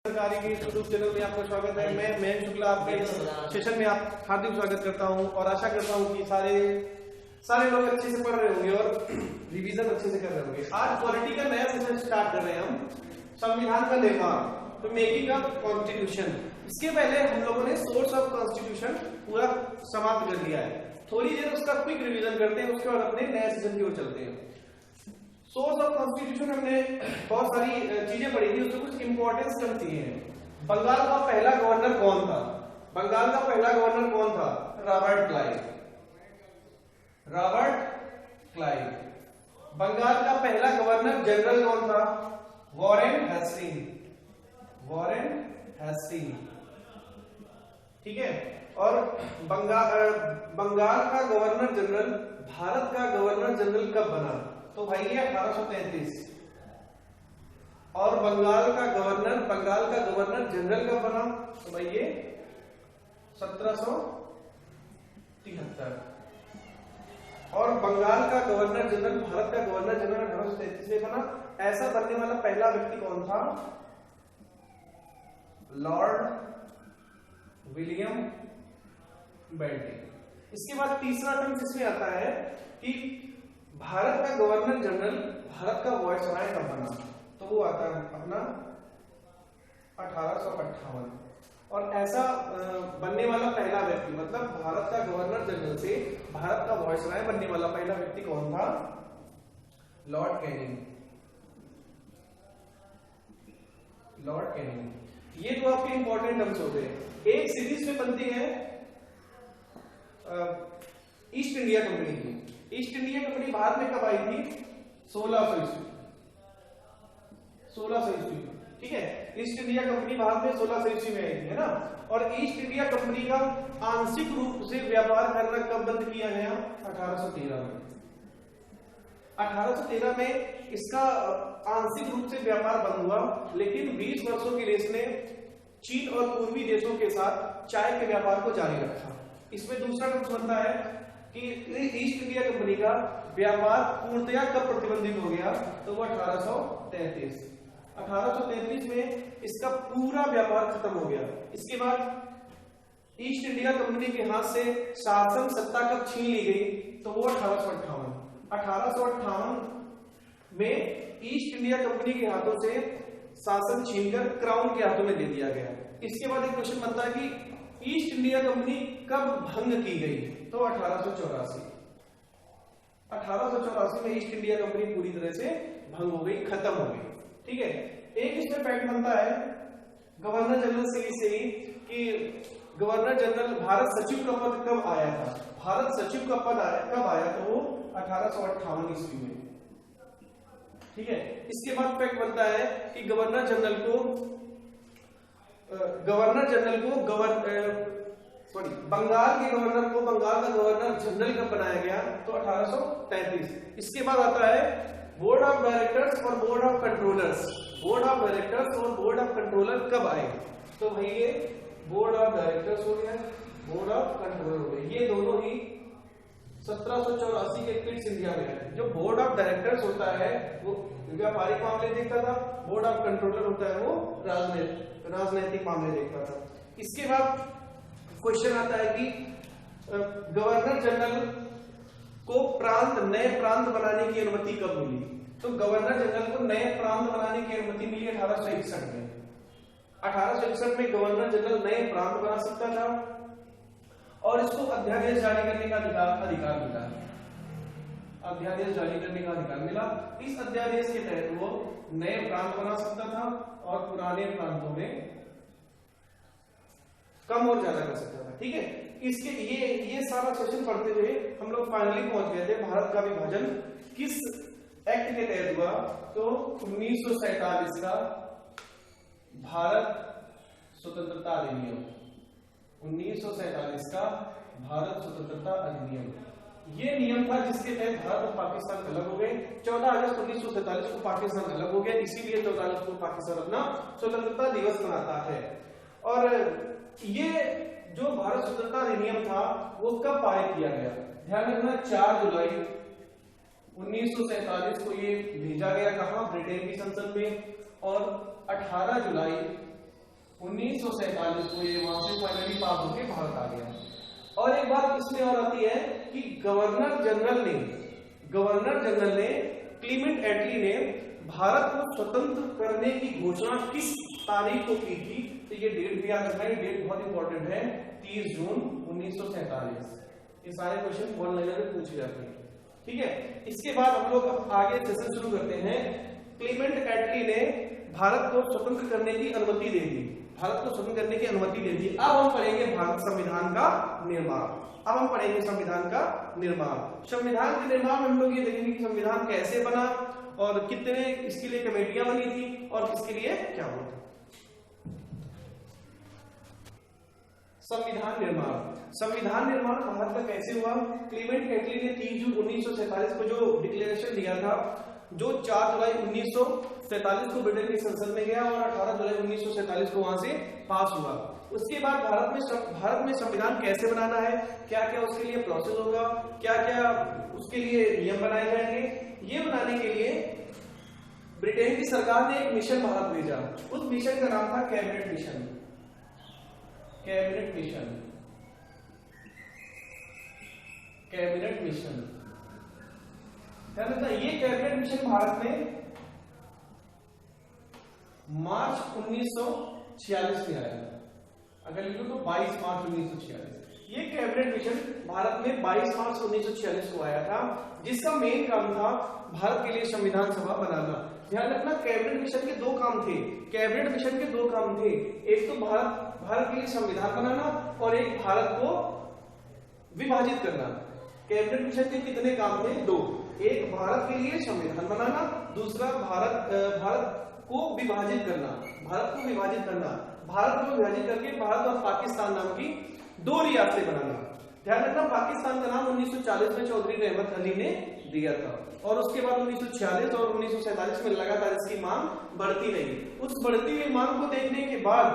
सरकारी के YouTube channel में आपका स्वागत है। मैं मयंक शुक्ला आपके इस सेशन में आप हार्दिक स्वागत करता हूं और आशा करता हूं कि सारे लोग अच्छे से पढ़ रहे होंगे और रिवीजन अच्छे से कर रहे होंगे। आज पॉलिटी का नया सेशन स्टार्ट कर रहे हैं हम, संविधान का निर्माण, तो मेकिंग ऑफ कॉन्स्टिट्यूशन। इसके पहले हम लोगों ने सोर्स ऑफ कॉन्स्टिट्यूशन पूरा समाप्त कर दिया है। थोड़ी देर उसका क्विक रिवीजन करते हैं, उसके बाद अपने नए सेशन की ओर चलते हैं। सोर्स ऑफ कॉन्स्टिट्यूशन हमने बहुत सारी चीजें पढ़ी थी, उसमें कुछ इंपॉर्टेंस कम चीजें हैं। बंगाल का पहला गवर्नर कौन था? बंगाल का पहला गवर्नर कौन था? Robert Clive. Robert Clive. Bengal का पहला गवर्नर जनरल कौन था? Warren Hasting. वॉरेन हेस्टिंग, ठीक है। और बंगाल का गवर्नर जनरल, भारत का गवर्नर जनरल कब बना? तो भाई ये 1833। और बंगाल का गवर्नर जनरल कब बना? तो भाई ये 1773। और बंगाल का गवर्नर जनरल, भारत का गवर्नर जनरल 1833 में बना। ऐसा बनने वाला पहला व्यक्ति कौन था? Lord William Bentinck. इसके बाद तीसरा टर्म इसमें आता है कि भारत का गवर्नर जनरल, भारत का वायसराय कब बना? तो वो आता है अपना 1858। और ऐसा बनने वाला पहला व्यक्ति, मतलब भारत का गवर्नर जनरल से भारत का वायसराय बनने वाला पहला व्यक्ति कौन था? Lord Canning. Lord Canning. ये तो आपके इंपॉर्टेंट टर्म्स होते हैं। एक सीरीज में बनती है ईस्ट इंडिया कंपनी की। ईस्ट इंडिया कंपनी भारत में कब आई थी? 1600 ईस्वी। 1600 ईस्वी, ठीक है। ईस्ट इंडिया कंपनी भारत में 1600 ईस्वी में आई थी, है ना। और ईस्ट इंडिया कंपनी का आंशिक रूप से व्यापार करना कब बंद किया गया? 1813 में। 1813 में इसका आंशिक रूप से व्यापार बंद हुआ, लेकिन 20 वर्षों की रेस ने चीन और पूर्वी देशों के साथ चाय के व्यापार को जारी रखा। इसमें दूसरा टर्म बनता है कि ईस्ट इंडिया कंपनी का व्यापार पूर्णतया कब प्रतिबंधित हो गया? तो वो 1833। 1833 में इसका पूरा व्यापार खत्म हो गया। इसके बाद ईस्ट इंडिया कंपनी के हाथ से शासन सत्ता कब छीन ली गई? तो वो 1858। 1858 में ईस्ट इंडिया कंपनी के हाथों से शासन छीनकर क्राउन के हाथों में दे दिया गया। इसके बाद एक क्वेश्चन बनता है कि ईस्ट इंडिया कंपनी कब भंग की गई? तो 1884। 1884 में ईस्ट इंडिया कंपनी पूरी तरह से भंग हो गई, खत्म हो गई, ठीक है। एक इसमें फैक्ट बनता है गवर्नर जनरल से ही कि गवर्नर जनरल, भारत सचिव का पद कब आया था? भारत सचिव का पद कब आया? तो वो 1858 ईस्वी में, ठीक है। इसके बाद फैक्ट बनता है कि बंगाल के गवर्नर को बंगाल का गवर्नर जनरल कब बनाया गया? तो 1833। इसके बाद आता है बोर्ड ऑफ डायरेक्टर्स और board of controllers. Board of directors और बोर्ड ऑफ कंट्रोलर कब आए? तो भाई ये बोर्ड ऑफ डायरेक्टर्स हो गया, बोर्ड ऑफ कंट्रोलर हो गया। ये दोनों ही 1784 के क्विट इंडिया में है। जो बोर्ड ऑफ डायरेक्टर्स होता है वो व्यापारिक मामले देखता था, बोर्ड ऑफ कंट्रोलर होता है वो राजनीतिक मामले देखता था। इसके बाद क्वेश्चन आता है कि गवर्नर जनरल को नए प्रांत बनाने की अनुमति कब मिली? तो गवर्नर जनरल को नए प्रांत बनाने की अनुमति मिली 1861 में। 1861 में गवर्नर जनरल नए प्रांत बना सकता था और इसको अध्यादेश जारी करने का अधिकार मिला। अध्यादेश जारी करने का अधिकार मिला। इस अध्यादेश के तहत वो नए प्रांत बना सकता था और पुराने प्रांतों में कम और ज्यादा कर सकता था, ठीक है। इसके ये सारा सेशन पढ़ते हुए हम लोग फाइनली पहुंच गए थे भारत का विभाजन किस एक्ट के तहत हुआ? तो 1947 का भारत स्वतंत्रता अधिनियम। 1947 का भारत स्वतंत्रता अधिनियम ये नियम था जिसके तहत भारत और पाकिस्तान अलग हो गए। 14 अगस्त 1947 को पाकिस्तान अलग हो गया, इसीलिए 14 अगस्त को पाकिस्तान अपना स्वतंत्रता दिवस मनाता है। और ये जो भारत स्वतंत्रता अधिनियम था वो कब पारित किया गया? ध्यान रखना, 4 जुलाई 1947 को ये भेजा गया कहां? ब्रिटेन की संसद में। और 18 जुलाई 1947 को ये वहां से फाइनली पास होके भारत आ गया। और एक बात इसमें और आती है कि गवर्नर जनरल ने क्लीमेंट एटली ने भारत को स्वतंत्र करने की घोषणा किस तारीख को की थी? तो ये डेट भी याद रखना है, डेट बहुत इंपॉर्टेंट है, 30 जून 1947। ये सारे क्वेश्चन वन लाइनर में पूछे जाते हैं, ठीक है। इसके बाद हम लोग आगे सेशन शुरू करते हैं। क्लीमेंट एटली ने भारत को स्वतंत्र करने की अनुमति दे दी, भारत को स्वतंत्र करने की अनुमति दे दी। अब हम पढ़ेंगे भारत संविधान का निर्माण। अब हम पढ़ेंगे संविधान का निर्माण। संविधान के निर्माण में हम लोग ये देखेंगे कि संविधान कैसे बना और कितने इसके लिए कमेटियां बनी थी और किसके लिए क्या हुआ था। संविधान निर्माण भारत का कैसे हुआ? क्लीमेंट एटली ने 30 जून 1947 को जो डिक्लेरेशन दिया था, जो 4 जुलाई 1947 को ब्रिटेन की संसद में गया और 18 जुलाई 1947 को वहां से पास हुआ। उसके बाद भारत में संविधान कैसे बनाना है, क्या क्या उसके लिए प्रोसेस होगा, क्या क्या उसके लिए नियम बनाए जाएंगे, ये बनाने के लिए ब्रिटेन की सरकार ने एक मिशन भारत भेजा। उस मिशन का नाम था कैबिनेट मिशन। ये कैबिनेट मिशन भारत में मार्च 1946 में आया। अगर लिखो तो 22 मार्च 1946। ये कैबिनेट मिशन भारत में 22 मार्च 1946 को आया था, जिसका मेन काम था भारत के लिए संविधान सभा बनाना। ध्यान रखना, कैबिनेट मिशन के दो काम थे। कैबिनेट मिशन के दो काम थे, एक तो भारत के लिए संविधान बनाना और एक भारत को विभाजित करना। कैबिनेट मिशन के कितने काम थे? दो। एक भारत के लिए संविधान बनाना, दूसरा भारत को विभाजित करना। भारत को विभाजित करके भारत और पाकिस्तान नाम की दो रियासतें बनाना। ध्यान रखना, पाकिस्तान का नाम 1940 में चौधरी रहमत अली ने दिया था और उसके बाद 1946 और 1947 में लगातार इसकी मांग बढ़ती रही। उस बढ़ती हुई मांग को देखने के बाद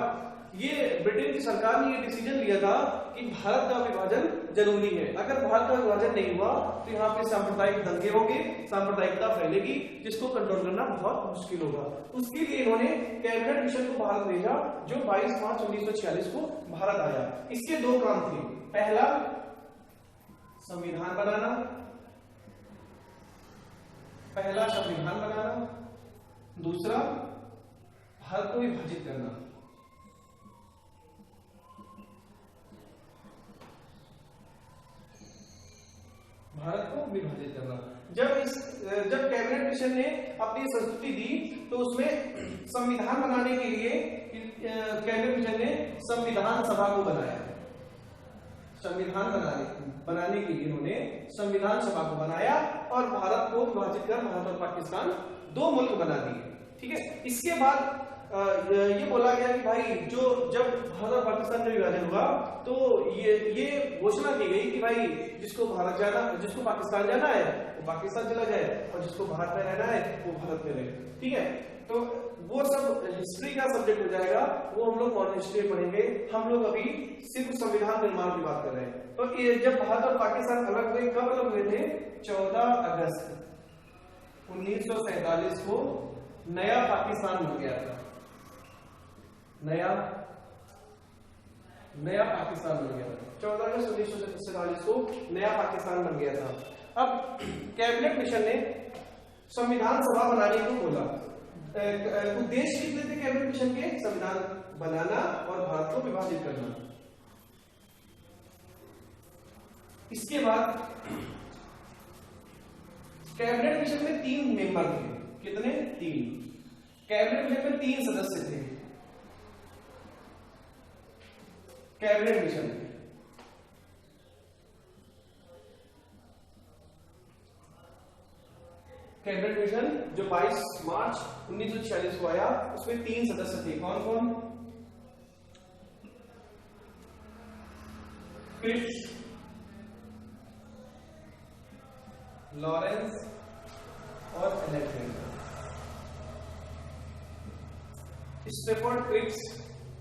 ये ब्रिटेन की सरकार ने ये डिसीजन लिया था कि भारत का विभाजन जरूरी है। अगर भारत का विभाजन नहीं हुआ तो यहाँ पे सांप्रदायिक दंगे होंगे, सांप्रदायिकता फैलेगी, जिसको कंट्रोल करना बहुत मुश्किल होगा। उसके लिए इन्होंने कैबिनेट मिशन को भारत भेजा, जो 22 मार्च 1946 को भारत आया। इसके दो काम थे, पहला संविधान बनाना, दूसरा भारत को विभाजित करना। जब कैबिनेट मिशन ने अपनी संस्तुति दी तो उसमें संविधान बनाने के लिए कैबिनेट मिशन ने संविधान सभा को बनाया। बनाने के लिए इन्होंने संविधान सभा को बनाया और भारत को विभाजित कर भारत और पाकिस्तान दो मुल्क बना दिए। ठीक है, इसके बाद ये बोला गया कि भाई जब भारत और पाकिस्तान में विभाजन हुआ तो ये घोषणा की गई कि भाई जिसको पाकिस्तान जाना है वो पाकिस्तान चला जाए और जिसको भारत में रहना है वो भारत में रहे। ठीक है, तो वो सब हिस्ट्री का सब्जेक्ट हो जाएगा, वो हम लोग मॉडर्न हिस्ट्री पढ़ेंगे। हम लोग अभी सिर्फ संविधान निर्माण की बात कर रहे हैं। तो जब भारत और पाकिस्तान अलग हुए, कब अलग हुए थे? 14 अगस्त 1947 को नया पाकिस्तान बन गया था। नया पाकिस्तान बन गया था। 14 अगस्त 1947 को नया पाकिस्तान बन गया था। अब कैबिनेट मिशन ने संविधान सभा बनाने को बोला। उद्देश्य कितने थे कैबिनेट मिशन के? संविधान बनाना और भारत को विभाजित करना। इसके बाद कैबिनेट मिशन में 3 मेंबर थे। कितने? 3। कैबिनेट मिशन में 3 सदस्य थे। कैबिनेट मिशन जो 22 मार्च 1946 को आया, उसमें 3 सदस्य थे। कौन कौन? क्रिप्स, लॉरेंस और Alexander. Stafford Cripps,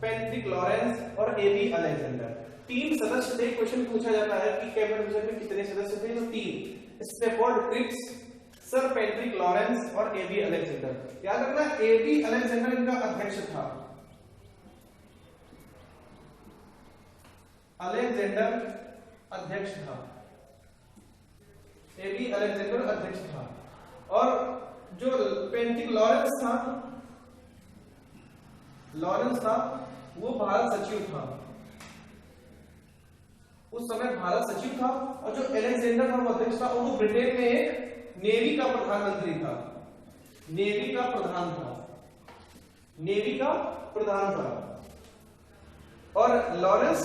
Patrick Lawrence और एबी अलेक्जेंडर। 3 सदस्य थे। क्वेश्चन पूछा जाता है कि कैबिनेट मिशन में कितने सदस्य थे? तो 3। Stafford Cripps, sir Patrick Lawrence और एबी अलेक्जेंडर। याद रखना, एबी अलेक्जेंडर इनका अध्यक्ष था। अलेक्जेंडर अध्यक्ष था, एबी अलेक्जेंडर अध्यक्ष था। और जो पेंटिक लॉरेंस था वो भारत सचिव था, उस समय भारत सचिव था। और जो अलेक्जेंडर था वो अध्यक्ष था, और वो ब्रिटेन में एक नेवी का प्रधानमंत्री था, नेवी का प्रधान था। और लॉरेंस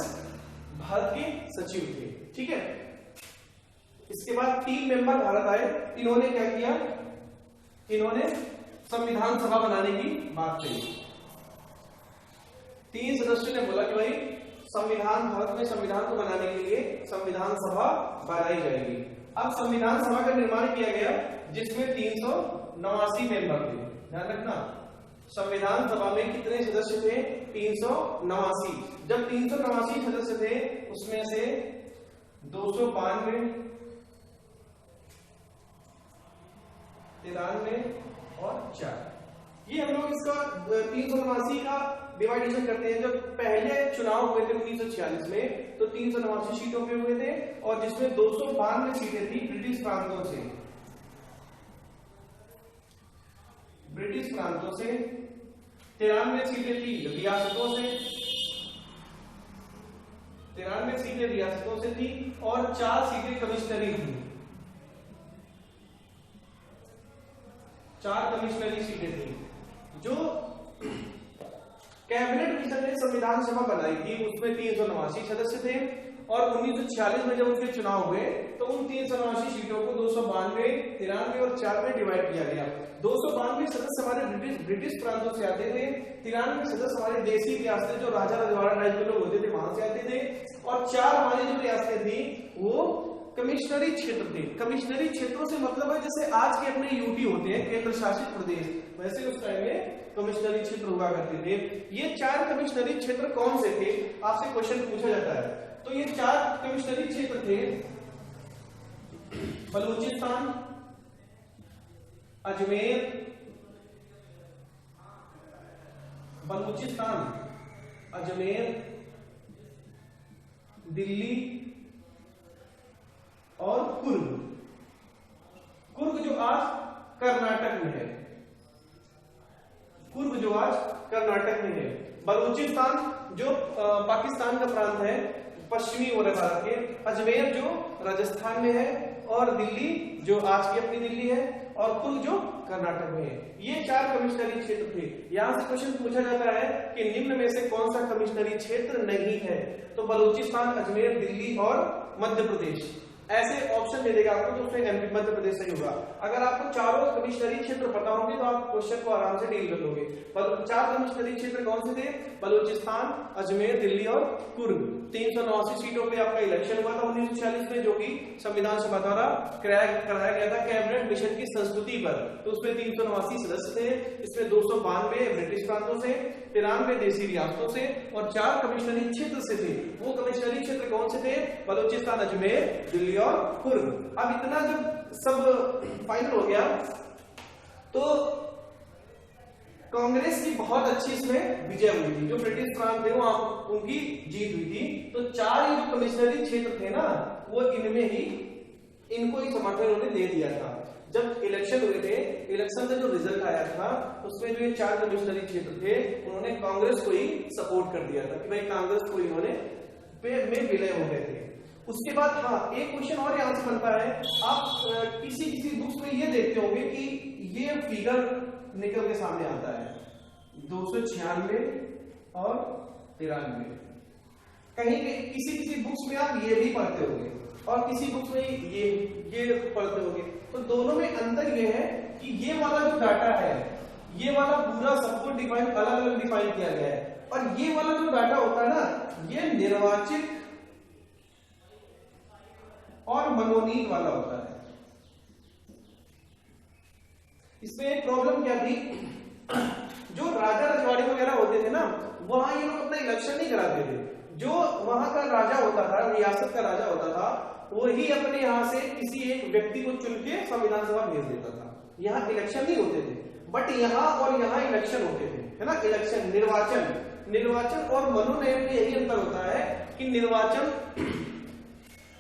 भारत के सचिव थे, ठीक है। इसके बाद 3 मेंबर भारत आए। इन्होंने क्या किया, इन्होंने संविधान सभा बनाने की बात कही। 3 सदस्यों ने बोला कि भाई संविधान, भारत में संविधान को बनाने के लिए संविधान सभा बनाई जाएगी। अब संविधान सभा का निर्माण किया गया जिसमें 389 मेंबर थे। ध्यान रखना, संविधान सभा में कितने सदस्य थे, 389। जब 389 सदस्य थे उसमें से 292, 93 और 4, ये हम लोग इसका 389 का डिवाइडेशन करते हैं। जब पहले चुनाव हुए थे 1946 में तो 389 सीटों पे हुए थे, और जिसमें 292 सीटें थी ब्रिटिश प्रांतों से, 93 सीटें थी रियासतों से, 93 सीटें रियासतों से थी, और 4 सीटें कमिश्नरी थी, 4 कमिश्नरी सीटें थी। जो कैबिनेट मिशन ने संविधान सभा बनाई थी उसमें 389 सदस्य थे, और 1946 में जब उनके चुनाव हुए तो उन 389 सीटों को 292, 93 और 4 में डिवाइड किया गया। 292 सदस्य हमारे ब्रिटिश प्रांतों से आते थे, 93 सदस्य हमारे देसी रियासतें जो राजा रजवाड़ा टाइप के लोग होते थे वहां से आते थे, और 4 हमारी जो रियासतें थी वो कमिश्नरी क्षेत्र थे। कमिश्नरी क्षेत्रों से मतलब है जैसे आज के अपने यूटी होते हैं केंद्र शासित प्रदेश, वैसे उस टाइम में कमिश्नरी क्षेत्र हुआ करते थे। ये 4 कमिश्नरी क्षेत्र कौन से थे, आपसे क्वेश्चन पूछा जाता है। तो ये 4 कमिश्नरी क्षेत्र थे बलूचिस्तान, अजमेर, दिल्ली और कुर्ग जो आज कर्नाटक में है, बलूचिस्तान जो पाकिस्तान का प्रांत है, पश्चिमी ओर भारत के, अजमेर जो राजस्थान में है, और दिल्ली जो आज की अपनी दिल्ली है, और कुर्ग जो कर्नाटक में है। ये 4 कमिश्नरी क्षेत्र थे। यहां से क्वेश्चन पूछा जाता है कि निम्न में से कौन सा कमिश्नरी क्षेत्र नहीं है, तो बलूचिस्तान, अजमेर, दिल्ली और मध्य प्रदेश, ऐसे ऑप्शन दे देगा आपको, तो उसमें एमपी मध्य प्रदेश सही होगा। अगर आपको चारों कमिश्नरी क्षेत्र पता होंगे तो आप क्वेश्चन को आराम से डील कर लोगे। 4 कमिश्नरी क्षेत्र कौन से थे, बलूचिस्तान, अजमेर, दिल्ली और कुर्ग। 389 सीटों पे आपका इलेक्शन हुआ था 1946 में, जो कि संविधान सभा द्वारा कराया गया था कैबिनेट मिशन की संस्तुति पर। तो उसमें 389 सदस्य थे, इसमें 292 ब्रिटिश प्रांतों से, 93 देसी रियासतों से, और 4 कमिश्नरी क्षेत्र से थे। वो कमिश्नरी क्षेत्र कौन से थे, बलूचिस्तान, अजमेर, दिल्ली और कुर्ग। अब इतना जब सब फाइनल हो गया तो कांग्रेस की बहुत अच्छी इसमें विजय हुई थी। जो ब्रिटिश प्रांत थे वहां उनकी जीत हुई थी। तो 4 जो कमिश्नरी क्षेत्र थे ना, वो इनमें ही इनको ही समर्थन उन्होंने दे दिया था। जब इलेक्शन हुए थे, इलेक्शन से जो रिजल्ट आया था उसमें जो ये 4 कमिश्नरी क्षेत्र थे उन्होंने कांग्रेस को ही सपोर्ट कर दिया था कि भाई कांग्रेस को इन्होंने में विलय हो गए थे। उसके बाद हाँ, एक क्वेश्चन और यहां से बनता है, आप किसी बुक्स में ये देखते होंगे कि ये फिगर निकल के सामने आता है 296 और 93। कहीं किसी बुक्स में आप ये भी पढ़ते होंगे और किसी बुक्स में ये पढ़ते होंगे। तो दोनों में अंतर ये है कि ये वाला जो डाटा है, ये वाला पूरा सबको अलग अलग डिफाइन किया गया है, और ये वाला जो डाटा होता है ना, ये निर्वाचित और मनोनीत वाला होता है। इसमें एक प्रॉब्लम क्या थी, जो राजा रजवाड़े वगैरह होते थे ना, वहां ये लोग अपना इलेक्शन नहीं कराते थे। जो वहां का राजा होता था, रियासत का राजा होता था, वही अपने यहां से किसी एक व्यक्ति को चुन के संविधान सभा भेज देता था। यहाँ इलेक्शन नहीं होते थे, बट यहाँ और यहाँ इलेक्शन होते थे। है ना, इलेक्शन, निर्वाचन और मनोनयन में यही अंतर होता है कि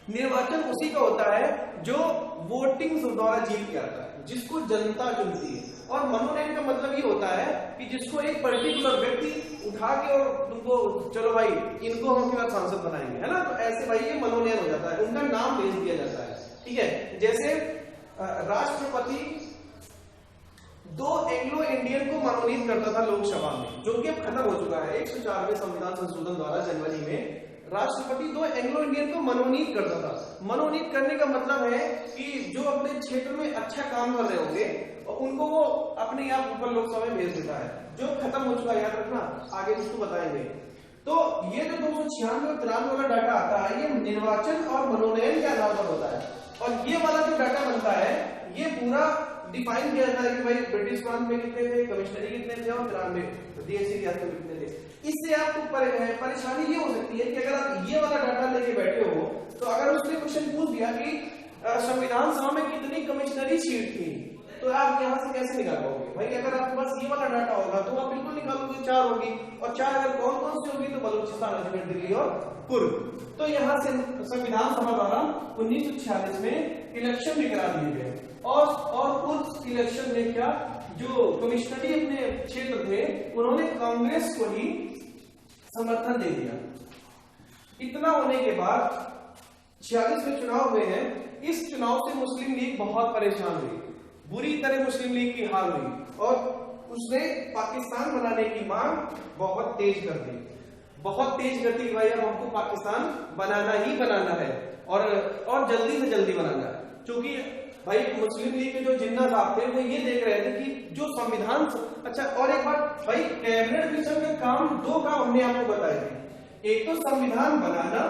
निर्वाचन उसी का होता है जो वोटिंग द्वारा जीत के आता है, जिसको जनता चुनती है, और मनोनयन का मतलब ये होता है कि जिसको एक पर्टिकुलर व्यक्ति उठा के और उनको चलो भाई इनको हम अपने सांसद बनाएंगे, है ना, तो ऐसे भाई ये मनोनयन हो जाता है, उनका नाम भेज दिया जाता है। ठीक है, जैसे राष्ट्रपति 2 एंग्लो इंडियन को मनोनीत करता था लोकसभा में, जो कि अब खत्म हो चुका है 104वें संविधान संशोधन द्वारा जनवरी में। राष्ट्रपति 2 एंग्लो इंडियन को मनोनीत करता था। मनोनीत करने का मतलब है कि जो अपने क्षेत्र में अच्छा काम कर रहे होंगे और उनको वो अपने आप ऊपर लोकसभा में भेज देता है, जो खत्म हो चुका है, याद रखना, आगे इसको बताएंगे। तो ये जो 296 और 93 वाला डाटा आता है, ये निर्वाचन और मनोनयन के आधार पर होता है, और ये वाला जो डाटा बनता है ये पूरा डिफाइन किया जाता है कि भाई ब्रिटिश प्रांत में कितने थे, कमिश्नरी कितने थे, और 93 देसी रियासत में कितने थे। इससे आपको परेशानी ये हो सकती है कि अगर आप ये वाला डाटा लेके बैठे हो, तो अगर उसने क्वेश्चन पूछ दिया कि संविधान सभा में कितनी कमिश्नरी सीट थी, तो आप यहाँ से कैसे निकाल पाओगे भाई? अगर आपके पास ये वाला डाटा होगा तो आप बिल्कुल निकालोगे, 4 होगी, और 4 अगर कौन कौन सी होगी तो बलूचिस्तान, अजमेर, दिल्ली और पूर्व। तो यहाँ से संविधान सभा द्वारा 1946 में इलेक्शन भी करा दिए गए, और उस इलेक्शन में क्या, जो कमिश्नरी अपने क्षेत्र थे उन्होंने कांग्रेस को ही समर्थन दे दिया। इतना होने के बाद 46 में चुनाव हुए हैं। इस चुनाव से मुस्लिम लीग बहुत परेशान हुई, बुरी तरह मुस्लिम लीग की हार हुई, और उसने पाकिस्तान बनाने की मांग बहुत तेज कर दी, बहुत तेज कर दी भाई अब हमको पाकिस्तान बनाना ही बनाना है, और जल्दी से जल्दी बनाना है। क्योंकि भाई मुस्लिम लीग के जो जिन्ना साहब थे वो ये देख रहे थे कि जो संविधान, अच्छा और एक बात भाई, कैबिनेट मिशन के काम 2 काम हमने आपको बताए थे, एक तो संविधान बनाना,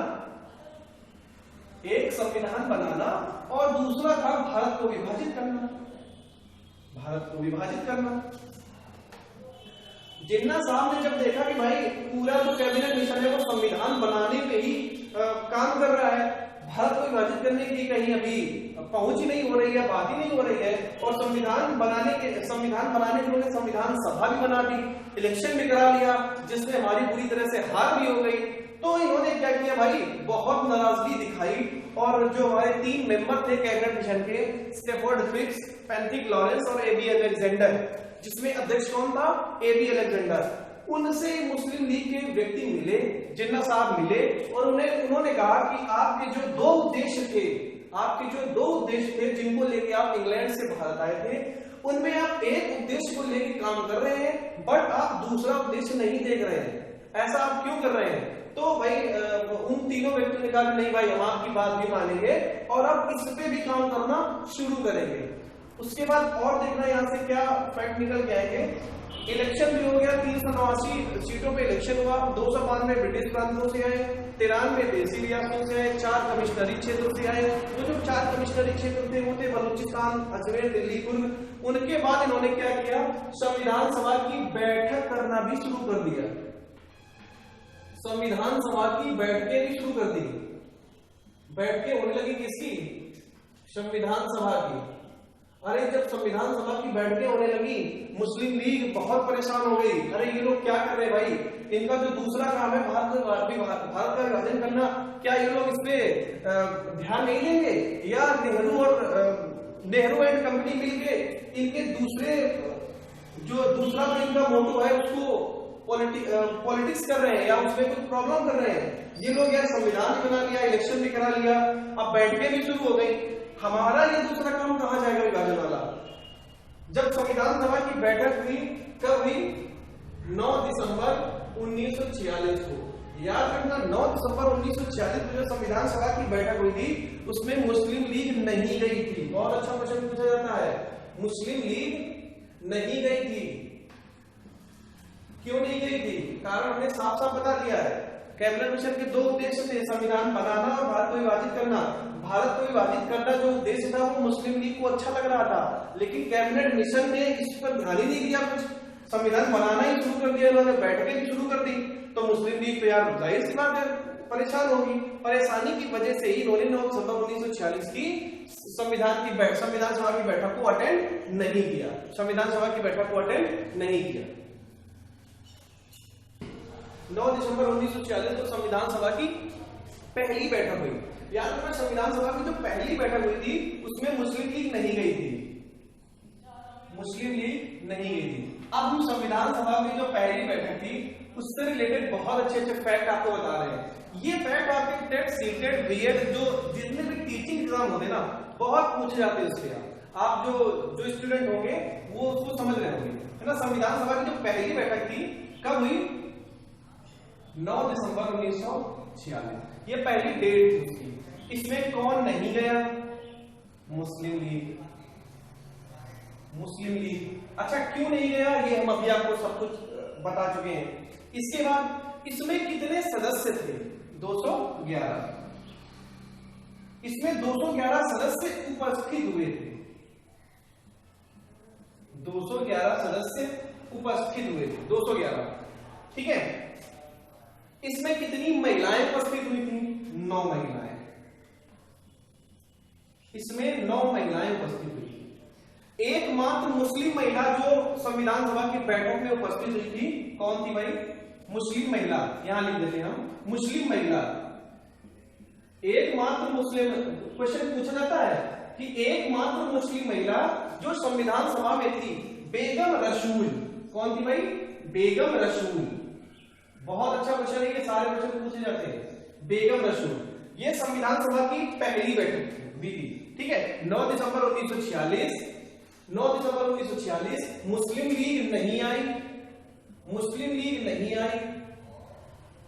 एक संविधान बनाना, और दूसरा था भारत को विभाजित करना, भारत को विभाजित करना। जिन्ना साहब ने जब देखा कि भाई पूरा जो कैबिनेट मिशन है वो संविधान बनाने पे ही काम कर रहा है, भारत को विभाजित करने की कहीं अभी पहुंच ही नहीं हो रही है, बात ही नहीं हो रही है, और संविधान बनाने के लिए उन्होंने संविधान सभा भी बना दी, इलेक्शन भी करा लिया, जिसमें हमारी पूरी तरह से हार भी हो गई। तो इन्होंने क्या किया भाई, बहुत नाराजगी दिखाई, और जो हमारे 3 मेंबर थे कैबिनेट मिशन के, स्टेफोर्ड क्रिप्स, पैट्रिक लॉरेंस और एबी अलेक्जेंडर, जिसमें अध्यक्ष कौन था, एबी अलेक्जेंडर, उनसे मुस्लिम लीग के व्यक्ति मिले, जिन्ना साहब मिले, और उन्होंने कहा कि आपके जो 2 उद्देश्य थे जिनको लेके आप इंग्लैंड से भारत आए थे, उनमें आप एक उद्देश्य को लेके काम कर रहे हैं, बट आप दूसरा उद्देश्य नहीं देख रहे हैं, ऐसा आप क्यों कर रहे हैं? तो भाई उन तीनों व्यक्तियों ने कहा नहीं भाई हम आपकी बात भी मानेंगे और अब इस पे भी काम करना शुरू करेंगे। उसके बाद और देखना यहाँ से क्या फैक्ट निकल के आएंगे। इलेक्शन भी हो गया, 389 सीटों पे इलेक्शन हुआ, 292 ब्रिटिश प्रांतों से आए, 93 देसी रियासतों से आए, 4 कमिश्नरी क्षेत्रों से आए। तो जो 4 कमिश्नरी क्षेत्र थे वो थे बलूचिस्तान, अजमेर, दिल्ली, पूर्व। उनके बाद इन्होंने क्या किया, संविधान सभा की बैठक करना भी शुरू कर दिया, संविधान सभा की बैठकें भी शुरू कर दी। बैठकें होने लगी किसकी, संविधान सभा की। अरे जब संविधान सभा की बैठकें होने लगी, मुस्लिम लीग बहुत परेशान हो गई, अरे ये लोग क्या कर रहे हैं भाई, इनका जो दूसरा काम है भारत का विभाजन करना, क्या ये लोग इस पे ध्यान नहीं देंगे, या नेहरू एंड कंपनी मिलके इनके दूसरा जो इनका मोटो है उसको पॉलिटिक्स कर रहे हैं, या उसमें कुछ प्रॉब्लम कर रहे हैं। ये लोग यार संविधान भी बना लिया, इलेक्शन भी करा लिया, अब बैठकें भी शुरू हो गई, हमारा ये दूसरा काम कहां जाएगा विभाजन वाला। जब संविधान सभा की बैठक हुई, कब हुई, 9 दिसंबर 1946 को। याद रखना 9 दिसंबर 1946 को जो संविधान सभा की बैठक हुई थी उसमें मुस्लिम लीग नहीं गई थी। बहुत अच्छा क्वेश्चन पूछा जाता है, मुस्लिम लीग नहीं गई थी, क्यों नहीं गई थी? कारण हमने साफ साफ बता दिया है, कैबिनेट मिशन के 2 उद्देश्य थे, संविधान बनाना और भारत को विभाजित करना। भारत को विभाजित करना जो उद्देश्य था वो मुस्लिम लीग को अच्छा लग रहा था, लेकिन कैबिनेट मिशन ने इस पर ध्यान ही नहीं दिया, कुछ संविधान बनाना ही शुरू कर दिया, उन्होंने बैठकें भी शुरू कर दी। तो मुस्लिम लीग तो यार जाहिर सी बात है परेशान होगी। परेशानी की वजह से ही इन्होंने 9 दिसंबर 1946 की संविधान सभा की बैठक को अटेंड नहीं किया, संविधान सभा की बैठक को अटेंड नहीं किया। 9 दिसंबर 1946 को संविधान सभा की पहली बैठक हुई। याद रखना, संविधान सभा की जो पहली बैठक हुई थी उसमें मुस्लिम लीग नहीं गई थी, मुस्लिम लीग नहीं गई थी। अब हम संविधान सभा की जो पहली बैठक थी उससे रिलेटेड बहुत अच्छे अच्छे फैक्ट आपको बता रहे हैं। ये फैक्ट आपके टेट, सीटेट, बीएड जो जितने भी टीचिंग एग्जाम होते ना बहुत पूछे जाते हैं उसके। आप जो स्टूडेंट होंगे वो उसको समझ रहे होंगे, है ना। संविधान सभा की जो पहली बैठक थी कब हुई? 9 दिसंबर 1946, ये पहली डेट थी उसकी। इसमें कौन नहीं गया? मुस्लिम लीग, मुस्लिम लीग। अच्छा, क्यों नहीं गया ये हम अभी आपको सब कुछ बता चुके हैं। इसके बाद इसमें कितने सदस्य थे? 211। इसमें 211 सदस्य उपस्थित हुए थे, 211 सदस्य उपस्थित हुए थे, 211। ठीक है। इसमें कितनी महिलाएं उपस्थित हुई थी? 9 महिलाएं। इसमें 9 महिलाएं उपस्थित हुई थी। एकमात्र मुस्लिम महिला जो संविधान सभा की बैठक में उपस्थित हुई थी, कौन थी भाई? मुस्लिम महिला। यहां लिख देते हैं हम, मुस्लिम महिला। एकमात्र मुस्लिम, क्वेश्चन पूछा जाता है कि एकमात्र मुस्लिम महिला जो संविधान सभा में थी, बेगम रसूल। कौन थी भाई? बेगम रसूल। बहुत अच्छा क्वेश्चन है, ये सारे क्वेश्चन पूछे जाते हैं। बेगम रसूल। ये संविधान सभा की पहली बैठक हुई थी। ठीक है। 9 दिसंबर 1946, 9 दिसंबर 1946। मुस्लिम लीग नहीं आई, मुस्लिम लीग नहीं आई।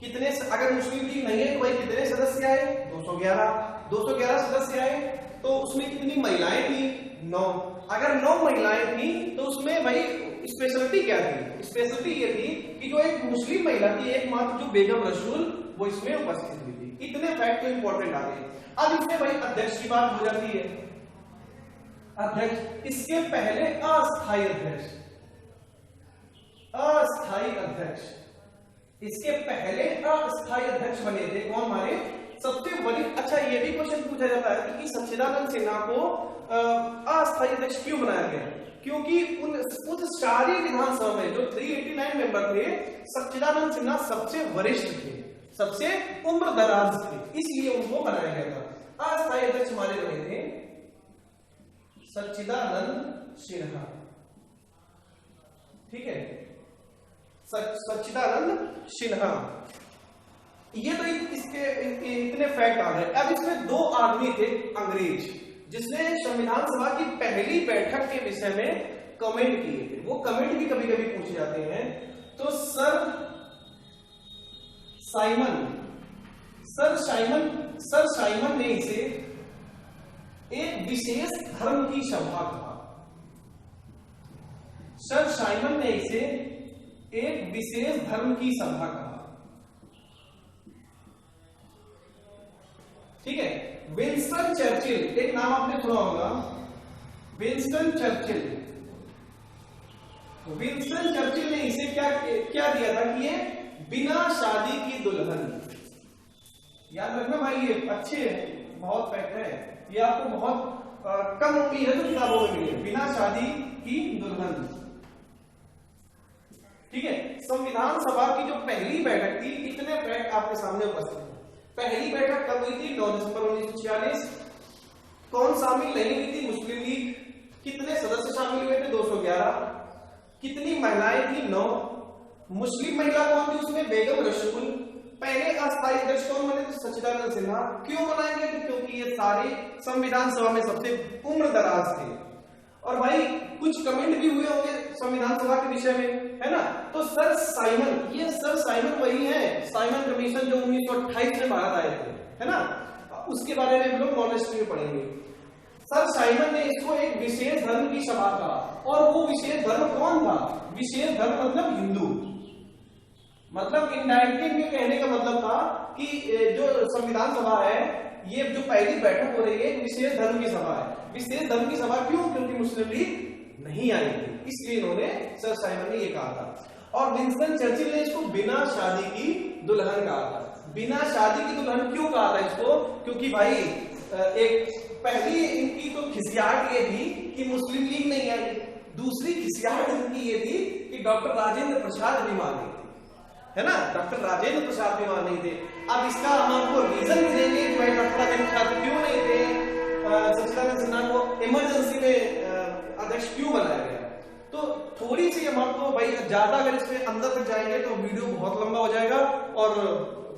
कितने, अगर मुस्लिम लीग नहीं है तो भाई कितने सदस्य आए? 211। 211 सदस्य आए तो उसमें कितनी महिलाएं थी? 9। अगर 9 महिलाएं थी तो उसमें भाई स्पेशलिटी क्या थी? स्पेशलिटी ये थी कि जो एक मुस्लिम महिला थी, एकमात्र जो बेगम रसूल, वो इसमें उपस्थित हुई थी। इतने फैक्ट तो इंपॉर्टेंट आ गए। अब इसमें भाई अध्यक्ष की बात हो जाती है। अध्यक्ष, इसके पहले अस्थायी अध्यक्ष, अस्थायी अध्यक्ष, इसके पहले अस्थायी अध्यक्ष बने थे कौन? हमारे सबसे वरिष्ठ। अच्छा, ये भी क्वेश्चन पूछा जाता है कि सच्चिदानंद सिन्हा को अस्थायी अध्यक्ष क्यों बनाया गया? क्योंकि उस सारी विधानसभा में जो 389 मेंबर थे, सच्चिदानंद सिन्हा सबसे वरिष्ठ थे, सबसे उम्र दराज थे, इसलिए उनको बनाया गया था। अस्थायी अध्यक्ष हमारे बने थे सच्चिदानंद सिन्हा। ठीक है, सच्चिदानंद सिन्हा। ये तो इसके इतने फैक्ट आ गए। अब इसमें 2 आदमी थे अंग्रेज, जिसने संविधान सभा की पहली बैठक के विषय में कमेंट किए थे। वो कमेंट भी कभी कभी पूछे जाते हैं। तो सर साइमन ने इसे एक विशेष धर्म की सभा कहा। सर साइमन ने इसे एक विशेष धर्म की सभा कहा। ठीक है। विंस्टन चर्चिल, एक नाम आपने सुना होगा, विंस्टन चर्चिल। विंस्टन चर्चिल ने इसे क्या दिया था कि ये बिना शादी की दुल्हन। याद रखना भाई, ये अच्छे बहुत फैक्ट है, ये आपको बहुत कम उम्मीद है तो किताबों में मिले। बिना शादी की दुल्हन। ठीक है। संविधान सभा की जो पहली बैठक थी, इतने फैक्ट आपके सामने उपस्थित है। पहली बैठक कब हुई थी? 9 दिसंबर 1946। कौन शामिल नहीं हुई थी? मुस्लिम लीग। कितने सदस्य शामिल हुए थे? 211। कितनी महिलाएं थी? 9। मुस्लिम महिला कौन थी उसमें? बेगम रसूल। पहले अस्थायी अध्यक्ष कौन बने थे? सच्चिदानंद सिन्हा। क्यों बनाए गए थे? क्योंकि ये सारे संविधान सभा में सबसे उम्र दराज थे। और भाई कुछ कमेंट भी हुए होंगे संविधान सभा के विषय में, है ना। तो सर साइमन, ये सर साइमन वही है, साइमन कमीशन जो 1928 में भारत आए थे, है ना। उसके बारे में हम लोग नॉलेज में पढ़ेंगे। सर साइमन ने इसको एक विशेष धर्म की सभा कहा। और वो विशेष धर्म कौन था? विशेष धर्म मतलब हिंदू। मतलब इनडायरेक्टली इनके कहने का मतलब था कि जो संविधान सभा है, ये जो पहली बैठक हो रही है, विशेष धर्म की सभा है। विशेष धर्म की सभा क्यों? क्योंकि मुस्लिम लीग नहीं आई थी, इसलिए इन्होंने, सर साइमन ने ये कहा था। और विंस्टन चर्चिल ने इसको बिना शादी की दुल्हन कहा था। बिना शादी की दुल्हन क्यों कहा था इसको? क्योंकि भाई एक पहली इनकी तो खिसियाहट ये थी कि मुस्लिम लीग नहीं आई। दूसरी खिसियाहट इनकी ये थी कि डॉक्टर राजेंद्र प्रसाद बीमार थे। है ना, डॉक्टर राजेंद्र प्रसाद भी वहां नहीं थे। अब इसका हम आपको रीजन भी देंगे कि भाई डॉक्टर राजेंद्र प्रसाद क्यों नहीं थे, सच्चिदानंद सिन्हा को इमरजेंसी में अध्यक्ष क्यों बनाया गया। तो थोड़ी सी हम आपको, भाई ज्यादा अगर इसमें अंदर तक जाएंगे तो वीडियो बहुत लंबा हो जाएगा और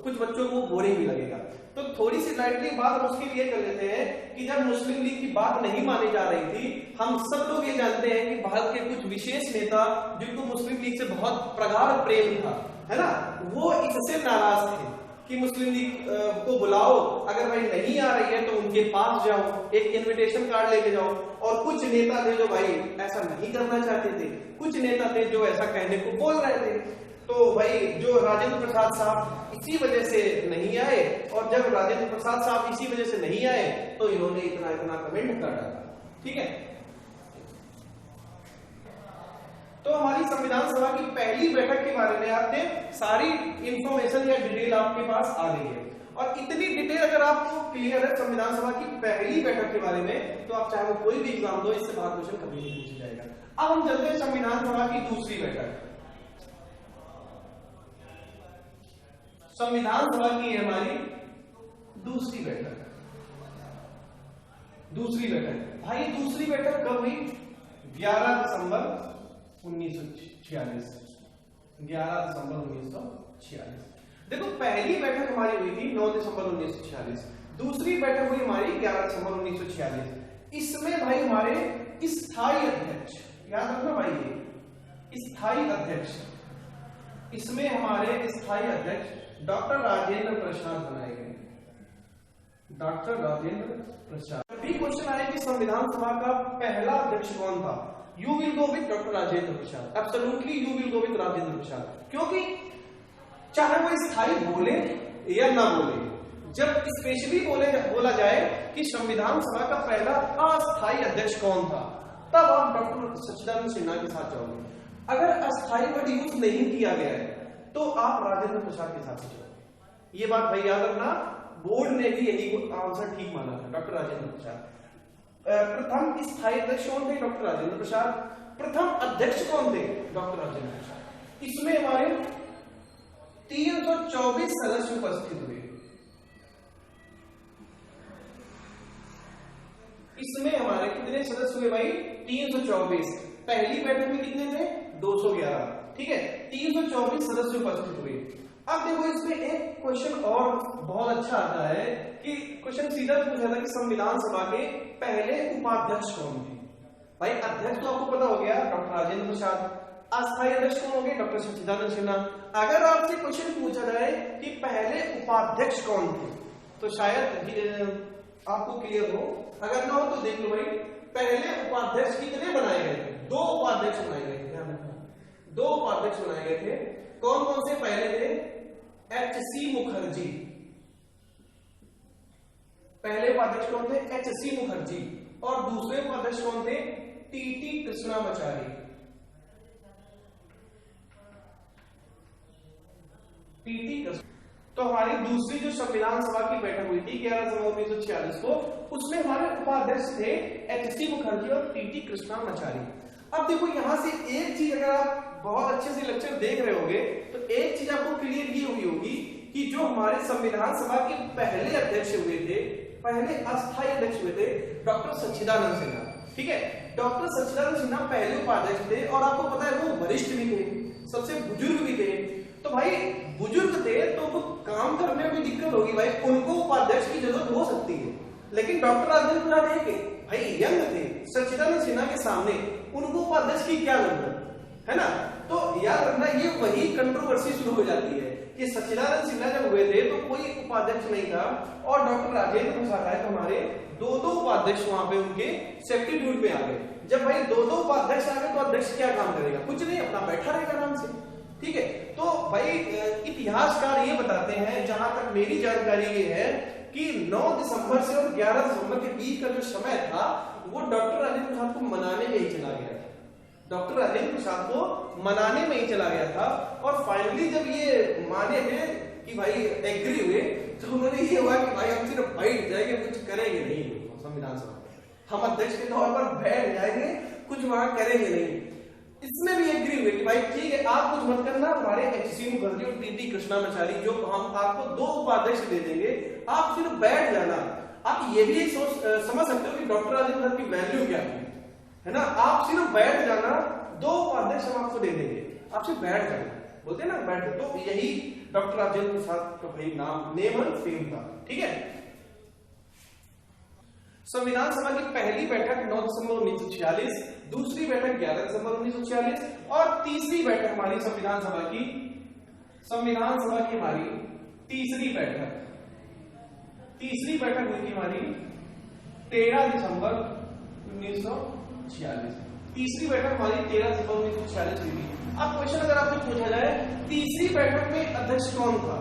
कुछ बच्चों को बोरिंग भी लगेगा। तो थोड़ी सी लाइटली बात हम उसके लिए कर लेते हैं कि जब मुस्लिम लीग की बात नहीं मानी जा रही थी, हम सब लोग ये जानते हैं कि भारत के कुछ विशेष नेता जिनको मुस्लिम लीग से बहुत प्रगाढ़ प्रेम था, है ना, वो इससे नाराज थे कि मुस्लिम लीग को बुलाओ, अगर भाई नहीं आ रही है तो उनके पास जाओ, एक इनविटेशन कार्ड लेके जाओ। और कुछ नेता थे जो भाई ऐसा नहीं करना चाहते थे, कुछ नेता थे जो ऐसा कहने को बोल रहे थे। तो भाई जो राजेंद्र प्रसाद साहब इसी वजह से नहीं आए, और जब राजेंद्र प्रसाद साहब इसी वजह से नहीं आए तो इन्होंने इतना इतना कमेंट कर डाला, ठीक है। तो हमारी संविधान सभा की पहली बैठक के बारे में आपने सारी इंफॉर्मेशन या डिटेल आपके पास आ गई है, और इतनी डिटेल अगर आपको क्लियर है संविधान सभा की पहली बैठक के बारे में, तो आप चाहे वो कोई भी एग्जाम दो, इससे बाहर क्वेश्चन कभी नहीं पूछा जाएगा। अब हम चलते हैं संविधान सभा की दूसरी बैठक। संविधान सभा की है हमारी दूसरी बैठक। दूसरी बैठक भाई, दूसरी बैठक कब हुई? 11 दिसंबर 1946। 11 दिसंबर 1946। देखो पहली बैठक हमारी हुई थी 9 दिसंबर 1946, दूसरी बैठक हुई हमारी 11 दिसंबर 1946। इसमें भाई हमारे स्थायी अध्यक्ष, याद रखना भाई, ये स्थायी अध्यक्ष, इसमें हमारे स्थायी अध्यक्ष डॉक्टर राजेंद्र प्रसाद बनाए गए। डॉक्टर राजेंद्र प्रसाद। भी क्वेश्चन आए कि संविधान सभा का पहला अध्यक्ष कौन था? You will go with doctor Rajendra Prasad, absolutely you will go with Rajendra Prasad, क्योंकि चाहे वो स्थायी बोले या ना बोले, जब स्पेशली बोला जाए कि संविधान सभा का पहला अस्थायी अध्यक्ष कौन था, तब आप डॉक्टर सच्चिदानंद सिन्हा के साथ जाओगे। अगर अस्थायी वर्ड यूज नहीं किया गया है तो आप राजेंद्र प्रसाद के साथ जाओगे। ये बात भाई याद रखना, बोर्ड ने भी यही आंसर ठीक माना था, डॉक्टर राजेंद्र प्रसाद। प्रथम स्थायी अध्यक्ष कौन थे? डॉक्टर राजेंद्र प्रसाद। प्रथम अध्यक्ष कौन थे? डॉक्टर राजेंद्र प्रसाद। इसमें हमारे 324 सदस्य उपस्थित हुए। इसमें हमारे कितने सदस्य हुए भाई? 324। पहली बैठक में कितने थे? 211, ठीक है, 324 सदस्य उपस्थित हुए। अब देखो इसमें एक क्वेश्चन और बहुत अच्छा आता है कि क्वेश्चन सीधा पूछा था कि संविधान सभा के पहले उपाध्यक्ष कौन थे? भाई अध्यक्ष तो आपको पता हो गया, डॉक्टर राजेंद्र प्रसाद। अस्थायी अध्यक्ष कौन हो गए? डॉक्टर सच्चिदानंद सिन्हा। अगर आपसे क्वेश्चन पूछा जाए कि पहले उपाध्यक्ष कौन थे, तो शायद आपको क्लियर हो, अगर ना हो तो देख लो भाई, पहले उपाध्यक्ष कितने बनाए गए थे? 2 उपाध्यक्ष बनाए गए थे, 2 उपाध्यक्ष बनाए गए थे। कौन कौन से पहले थे? H.C. मुखर्जी, पहले उपाध्यक्ष कौन थे? H.C. मुखर्जी। और दूसरे उपाध्यक्ष कौन थे? T.T. कृष्णामाचारी। तो हमारी दूसरी जो संविधान सभा की बैठक हुई थी 11 दिसंबर 1946 को, उसमें हमारे उपाध्यक्ष थे H.C. मुखर्जी और T.T. कृष्णामाचारी। अब देखो यहां से एक चीज, अगर आप बहुत अच्छे से लेक्चर देख रहे होंगे तो एक चीज आपको क्लियर ये हुई होगी कि जो हमारे संविधान सभा के पहले अध्यक्ष हुए थे, पहले अस्थायी अध्यक्ष हुए थे डॉक्टर सच्चिदानंद सिन्हा, ठीक है। डॉक्टर सच्चिदानंद सिन्हा पहले उपाध्यक्ष थे, और आपको पता है वो वरिष्ठ भी थे, सबसे बुजुर्ग भी थे। तो भाई बुजुर्ग थे तो वो काम करने में दिक्कत होगी भाई, उनको उपाध्यक्ष की जरूरत हो सकती है, लेकिन डॉक्टर राजेंद्र प्रसाद भाई यंग थे, सच्चिदानंद सिन्हा के सामने उनको उपाध्यक्ष की क्या जरूरत है ना। तो याद रखना, ये वही कंट्रोवर्सी शुरू हो जाती है कि सच्चिदानंद सिन्हा जब हुए थे तो कोई उपाध्यक्ष नहीं था, और डॉक्टर राजेंद्र प्रसाद आए तो हमारे 2 उपाध्यक्ष वहां पे उनके सब्स्टिट्यूट में आ गए। जब भाई 2 उपाध्यक्ष आ गए तो अध्यक्ष क्या काम करेगा? कुछ नहीं, अपना बैठा रहेगा आराम से, ठीक है। तो भाई इतिहासकार ये बताते हैं, जहां तक मेरी जानकारी ये है कि 9 दिसंबर से और 11 दिसंबर के बीच का जो समय था वो डॉक्टर राजेंद्र प्रसाद को मनाने में ही चला गया था। डॉक्टर राजेंद्र प्रसाद को मनाने में ही चला गया था, और फाइनली जब ये माने थे कि भाई एग्री हुए, तो उन्होंने ये हुआ कि भाई हम सिर्फ बैठ जाएंगे, कुछ करेंगे नहीं संविधान सभा, हम अध्यक्ष के तौर पर बैठ जाएंगे, कुछ वहां करेंगे नहीं। इसमें भी एग्री हुए कि भाई ठीक है आप कुछ मत करना, हमारे HC मुखर्जी और TT कृष्णामाचारी जो हम आपको 2 उपाध्यक्ष दे देंगे, आप सिर्फ बैठ जाना। आप ये भी एक समझ सकते हो कि डॉक्टर राजेंद्र प्रसाद की वैल्यू क्या है ना। आप सिर्फ बैठ जाना, 2 उपाध्यक्ष हम आपको दे देंगे, आप सिर्फ बैठ जाना, बोलते हैं ना बैठ। तो यही डॉक्टर राजेंद्र प्रसाद का भाई नाम, नेम एंड फेम था। ठीक है, संविधान सभा की पहली बैठक 9 दिसंबर 1946, दूसरी बैठक 11 दिसंबर 1946 और तीसरी बैठक हमारी संविधान सभा की हमारी तीसरी बैठक हुई थी हमारी 13 दिसंबर 1946। तीसरी बैठक हमारी 13 दिसंबर 1946 हुई थी। अब क्वेश्चन अगर आपसे पूछा जाए तीसरी बैठक में अध्यक्ष कौन था,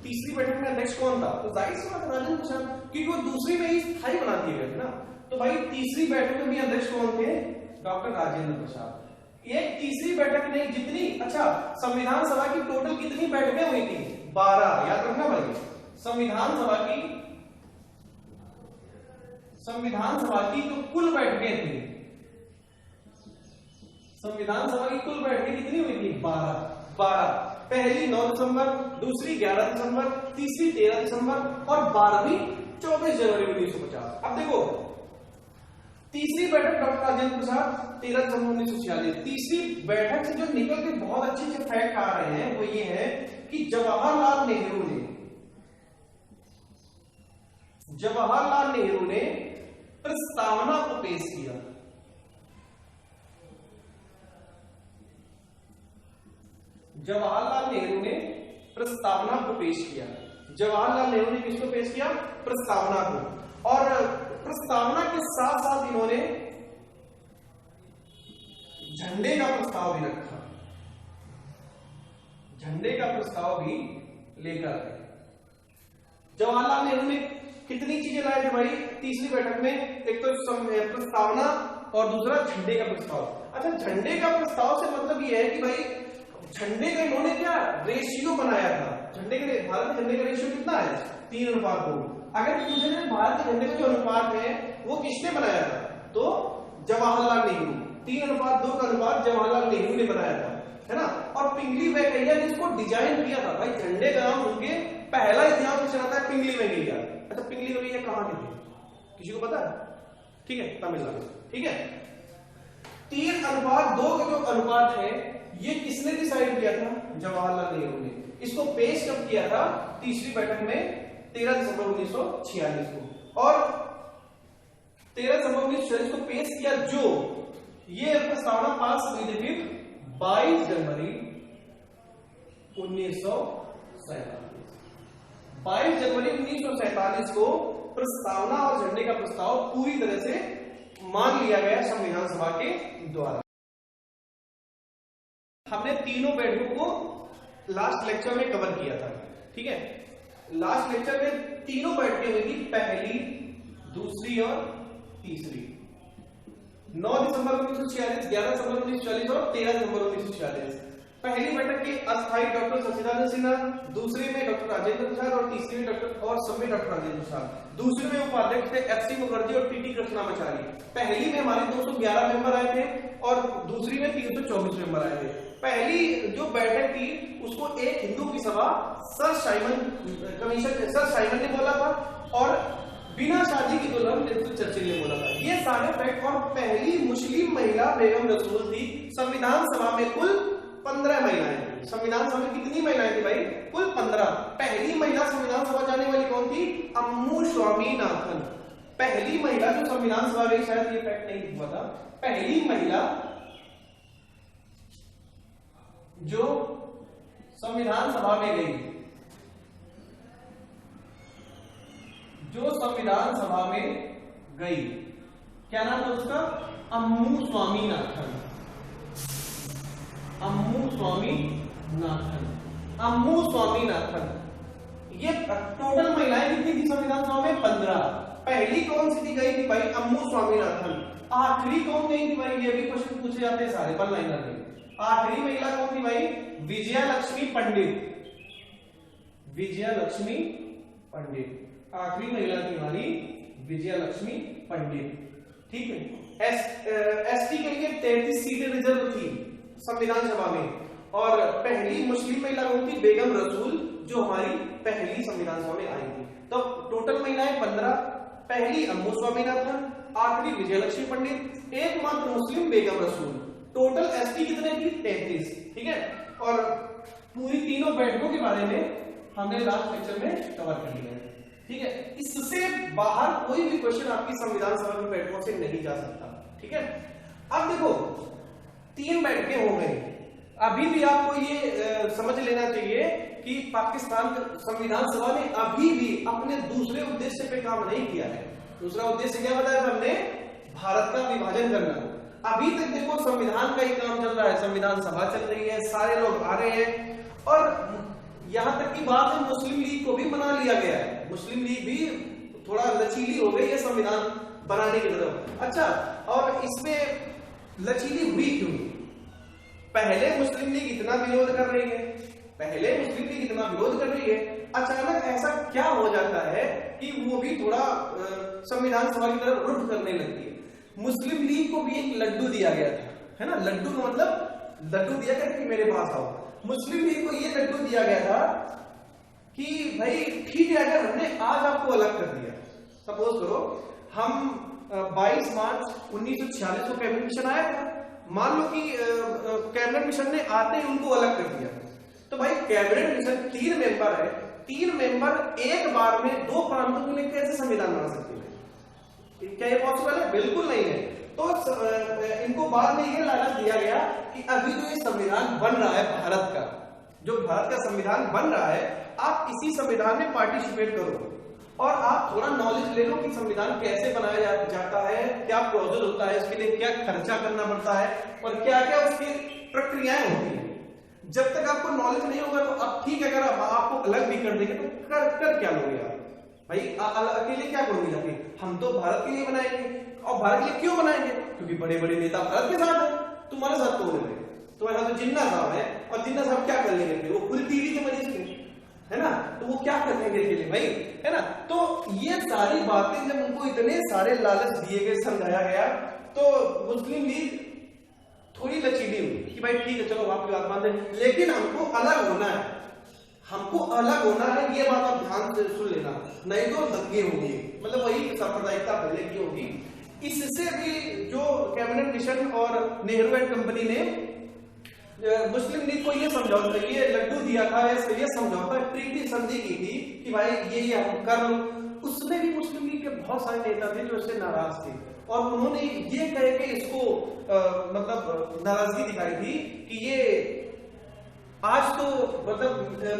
तीसरी बैठक में अध्यक्ष कौन था, तो जाहिर सी बात राजेंद्र प्रसाद, क्योंकि वो दूसरी में ही स्थायी बना दिए गए थे ना। तो भाई तीसरी बैठक में भी अध्यक्ष कौन थे, डॉक्टर राजेंद्र प्रसाद। ये तीसरी बैठक नहीं, जितनी अच्छा संविधान सभा की टोटल कितनी बैठकें हुई थी, 12, याद रखना भाई। संविधान सभा की जो कुल बैठकें थी, संविधान सभा की कुल बैठकें कितनी हुई थी, 12। पहली 9 दिसंबर, दूसरी 11 दिसंबर, तीसरी 13 दिसंबर और 12वीं 24 जनवरी 1950। अब देखो तीसरी बैठक डॉक्टर राजेंद्र प्रसाद 13 दिसंबर 1946। तीसरी बैठक से जो निकल के बहुत अच्छे फैक्ट आ रहे हैं वो ये है कि जवाहरलाल नेहरू ने प्रस्तावना को पेश किया। जवाहरलाल नेहरू ने प्रस्तावना को पेश किया। जवाहरलाल नेहरू ने किसको पेश किया, प्रस्तावना को। और प्रस्तावना के साथ साथ इन्होंने झंडे का प्रस्ताव भी रखा, झंडे का प्रस्ताव भी लेकर आए। जवाहरलाल नेहरू ने कितनी चीजें लाए थे भाई तीसरी बैठक में, एक तो प्रस्तावना और दूसरा झंडे का प्रस्ताव। अच्छा झंडे का प्रस्ताव से मतलब यह है कि भाई झंडे का इन्होंने क्या रेशियो बनाया था। झंडे के भारत के झंडे का रेशियो कितना है, 3:2। अगर पूछे जाए भारत के झंडे का जो अनुपात है वो किसने बनाया था, तो जवाहरलाल नेहरू। 3:2 का अनुपात जवाहरलाल नेहरू ने बनाया था, है ना। और पिंगली वेंकैया ने इसको डिजाइन किया था। भाई झंडे का नाम उनके पहला इतिहास चला था पिंगली वेंकैया। अच्छा पिंगली वेंकैया कहां के थे, किसी को पता है, ठीक है, तमिलनाडु। ठीक है, 3:2 का जो अनुपात है ये किसने डिसाइड किया था, जवाहरलाल नेहरू ने। इसको पेश कब किया था, तीसरी बैठक में 13 दिसंबर 1946 को। और 13 दिसंबर 1946 को पेश किया, जो ये प्रस्तावना पास हुई थी फिर 22 जनवरी 1947। 22 जनवरी 1947 को प्रस्तावना और झंडे का प्रस्ताव पूरी तरह से मान लिया गया संविधान सभा के द्वारा। हमने तीनों बैठकों को लास्ट लेक्चर में कवर किया था। ठीक है, लास्ट लेक्चर में तीनों बैठकें हुई थी, पहली, दूसरी और तीसरी। 9 दिसंबर 1946, 11 दिसंबर 1946 और 13 दिसंबर 1946। पहली बैठक के अस्थायी डॉक्टर सच्चिदानंद सिन्हा, दूसरे में डॉक्टर राजेंद्र प्रसाद और तीसरी में डॉक्टर राजेंद्र प्रसाद। दूसरे में उपाध्यक्ष थे HC मुखर्जी और TT कृष्णामाचारी। पहली में हमारे 211 मेंबर आए थे और दूसरी में 324 मेंबर आए थे। पहली जो बैठक थी उसको एक हिंदू की सभा सर साइमन ने बोला था और बिना शादी की दुल्हन चर्चिल ने बोला था। ये सारे फैक्ट। और पहली मुस्लिम महिला बेगम रसूल थी। संविधान सभा में कुल 15 महिलाएं थी। संविधान सभा में कितनी महिलाएं थी भाई, कुल 15। पहली महिला संविधान सभा जाने वाली कौन थी, अम्मू स्वामीनाथन। पहली महिला जो संविधान सभा गई, शायद ये फैक्ट नहीं हुआ था, पहली महिला जो संविधान सभा में गई, क्या नाम था उसका, अम्मू स्वामीनाथन। ये टोटल महिलाएं कितनी थी संविधान सभा में, 15। पहली कौन सी थी गई थी भाई, अम्मू स्वामीनाथन। आखिरी कौन गई थी भाई, ये भी क्वेश्चन पूछे जाते हैं सारे वन लाइनर में। आखिरी महिला कौन थी भाई, विजयालक्ष्मी पंडित। आखिरी महिला थी हमारी विजयालक्ष्मी पंडित। ठीक है, एसटी के लिए 33 सीटें रिजर्व थी संविधान सभा में, और पहली मुस्लिम महिला कौन थी? बेगम रसूल, जो हमारी पहली संविधान सभा में आई थी। तो टोटल महिलाएं 15, पहली अम्मू स्वामीनाथन, आखिरी विजयलक्ष्मी पंडित, एकमात्र मुस्लिम बेगम रसूल। टोटल एसटी कितने थी? 33। ठीक है, और पूरी तीनों बैठकों के बारे में हमने लास्ट लेक्चर में कवर कर लिया है। ठीक है, इससे बाहर कोई भी क्वेश्चन आपकी संविधान सभा की बैठकों से नहीं जा सकता। ठीक है, अब देखो 3 बैठकें हो गई, अभी भी आपको ये समझ लेना चाहिए कि पाकिस्तान संविधान सभा ने अभी भी अपने दूसरे उद्देश्य पे काम नहीं किया है। दूसरा उद्देश्य क्या बताया हमने? भारत का विभाजन करना। अभी तक देखो संविधान का ही काम चल रहा है, संविधान सभा चल रही है, सारे लोग आ रहे हैं, और यहां तक की बात है मुस्लिम लीग को भी बना लिया गया है। मुस्लिम लीग भी थोड़ा लचीली हो गई है संविधान बनाने की तरफ। अच्छा, और इसमें लचीली हुई क्यों? पहले मुस्लिम लीग इतना विरोध कर रही है, अचानक ऐसा क्या हो जाता है कि वो भी थोड़ा संविधान सभा की तरफ रुख करने लगती है। मुस्लिम लीग को भी एक लड्डू दिया गया था, है ना? लड्डू का मतलब लड्डू दिया गया कि मेरे पास आओ। मुस्लिम लीग को ये लड्डू दिया गया था कि भाई ठीक है, अगर हमने आज आपको अलग कर दिया, सपोज करो हम 22 मार्च 1946 को कैबिनेट मिशन आया था, मान लो कि कैबिनेट मिशन ने आते ही उनको अलग कर दिया, तो भाई कैबिनेट मिशन 3 मेंबर है, 3 मेंबर एक बार में 2 प्रांतों के लिए कैसे संविधान बना सकते हैं? क्या ये पॉसिबल है? बिल्कुल नहीं है। तो इनको बाद में ये लालच दिया गया कि अभी जो ये संविधान बन रहा है भारत का, जो भारत का संविधान बन रहा है, आप इसी संविधान में पार्टिसिपेट करो और आप थोड़ा नॉलेज ले लो कि संविधान कैसे बनाया जाता है, क्या प्रोसेस होता है, इसके लिए क्या खर्चा करना पड़ता है और क्या क्या उसकी प्रक्रियाएं होती है। जब तक आपको नॉलेज नहीं होगा तो अब ठीक है, अगर आपको अलग भी कर देंगे तो कर क्या लोगे आप? भाई अकेले क्या करोगे जाके? हम तो भारत के लिए बनाएंगे, और भारत के लिए क्यों बनाएंगे? क्योंकि बड़े बड़े नेता भारत के साथ है, तुम्हारे साथ कौन है? तुम्हारे साथ तो जिन्ना साहब है, और जिन्ना साहब क्या कर लेंगे? वो पूरी टीवी के मरीज थे, है ना? तो वो क्या कर लेंगे के लिए भाई, है ना? तो ये सारी बातें जब उनको इतने सारे लालच दिए गए, समझाया गया, तो मुस्लिम लीग थोड़ी लचीली हुई कि भाई ठीक है, चलो आपकी बात मान दें, लेकिन हमको अलग होना है, हमको अलग होना है। ये बात आप ध्यान से सुन लेना, नहीं तो दंगे होंगे, मतलब वही सांप्रदायिकता पहले की होगी। इससे भी जो कैबिनेट मिशन और नेहरू एंड कंपनी ने मुस्लिम लीग को ये समझौता, ये लड्डू दिया था, ये समझौता ट्रीटी संधि की थी कि भाई ये हम कर लो। उसमें भी मुस्लिम लीग के बहुत सारे नेता थे जो इससे नाराज थे, और उन्होंने ये कह के इसको मतलब नाराजगी दिखाई थी कि ये आज तो मतलब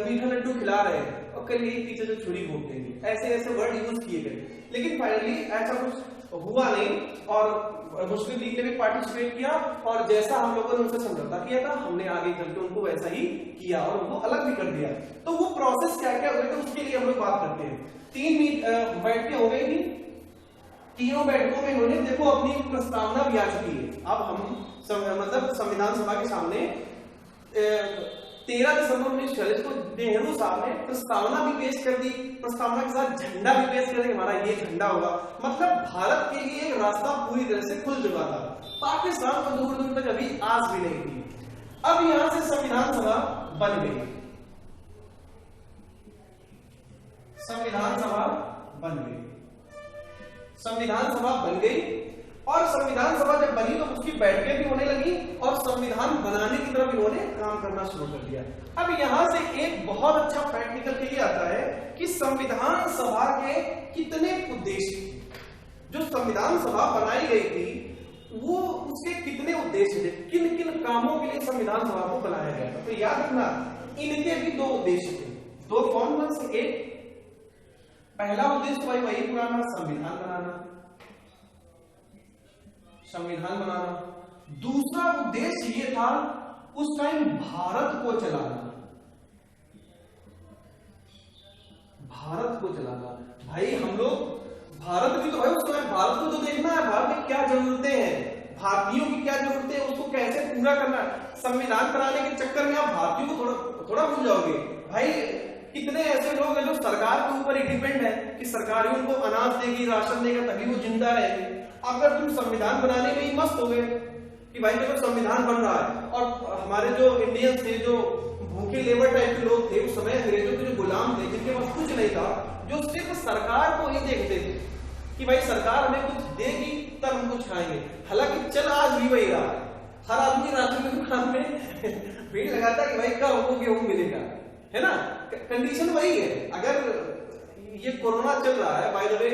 मीठा लड्डू खिला रहे हैं और कल यही पीछे से छुरी घोट देंगे, ऐसे ऐसे वर्ड यूज किए गए। लेकिन फाइनली ऐसा कुछ हुआ नहीं, और मुस्लिम लीग ने भी पार्टिसिपेट किया, और जैसा हम लोगों ने उनसे समझौता किया था, हमने आगे चलकर उनको वैसा ही किया और उनको अलग भी कर दिया। तो वो प्रोसेस क्या क्या हुए थे उसके लिए हम लोग बात करते हैं। 3 बैठकें हो गई थी, तीनों बैठकों में इन्होंने देखो अपनी प्रस्तावना भी आ चुकी है। अब हम मतलब संविधान सभा के सामने 13 दिसंबर 1946 को नेहरू साहब ने प्रस्तावना भी पेश कर दी, प्रस्तावना के साथ झंडा भी पेश कर दिया, हमारा ये झंडा होगा। मतलब भारत के लिए एक रास्ता पूरी तरह से खुल चुका था, पाकिस्तान को दूर दूर तक अभी आस भी नहीं थी। अब यहां से संविधान सभा बन गई, संविधान सभा बन गई, संविधान सभा बन गई, और संविधान सभा जब बनी तो उसकी बैठकें भी होने लगी, और संविधान बनाने की तरफ इन्होंने काम करना शुरू कर दिया। अब यहां से एक बहुत अच्छा फैक्ट निकल के ये आता है कि संविधान सभा के कितने उद्देश्य थे। जो संविधान सभा बनाई गई थी वो उसके कितने उद्देश्य थे, किन किन कामों के लिए संविधान सभा को बनाया गया था। तो याद रखना, इनके भी 2 उद्देश्य थे, 2 कौन से? एक पहला उद्देश्य भाई वही पुराना संविधान बनाना, संविधान बनाना। दूसरा उद्देश्य ये था उस टाइम भारत को चलाना, भारत को चलाना। भाई हम लोग भारत भी तो भाई उस समय भारत को तो देखना है, भारत में क्या जरूरतें हैं, भारतीयों की क्या जरूरतें हैं, उसको कैसे पूरा करना है। संविधान बनाने के चक्कर में आप भारतीयों को थोड़ा भूल जाओगे। भाई कितने ऐसे लोग हैं जो सरकार के ऊपर ही डिपेंड है कि सरकार ही उनको अनाज देगी, राशन देगा, तभी वो जिंदा रहेंगे। अगर तुम संविधान बनाने में ही मस्त हो गए कि भाई देखो संविधान बन रहा है, और हमारे जो इंडियंस थे, जो भूखे लेबर टाइप के लोग थे उस समय, अंग्रेजों के जो गुलाम थे, जिनके पास कुछ नहीं था, जो सिर्फ सरकार को ही देखते थे कि भाई सरकार हमें कुछ देगी तब हम कुछ खाएंगे। हालांकि चल आज भी वही रहा है, हर आदमी राशन की दुकान में भीड़ लगाता है कि भाई कब हमको गेहूं मिलेगा, है ना, कंडीशन वही है। अगर ये कोरोना चल रहा है, बाय द वे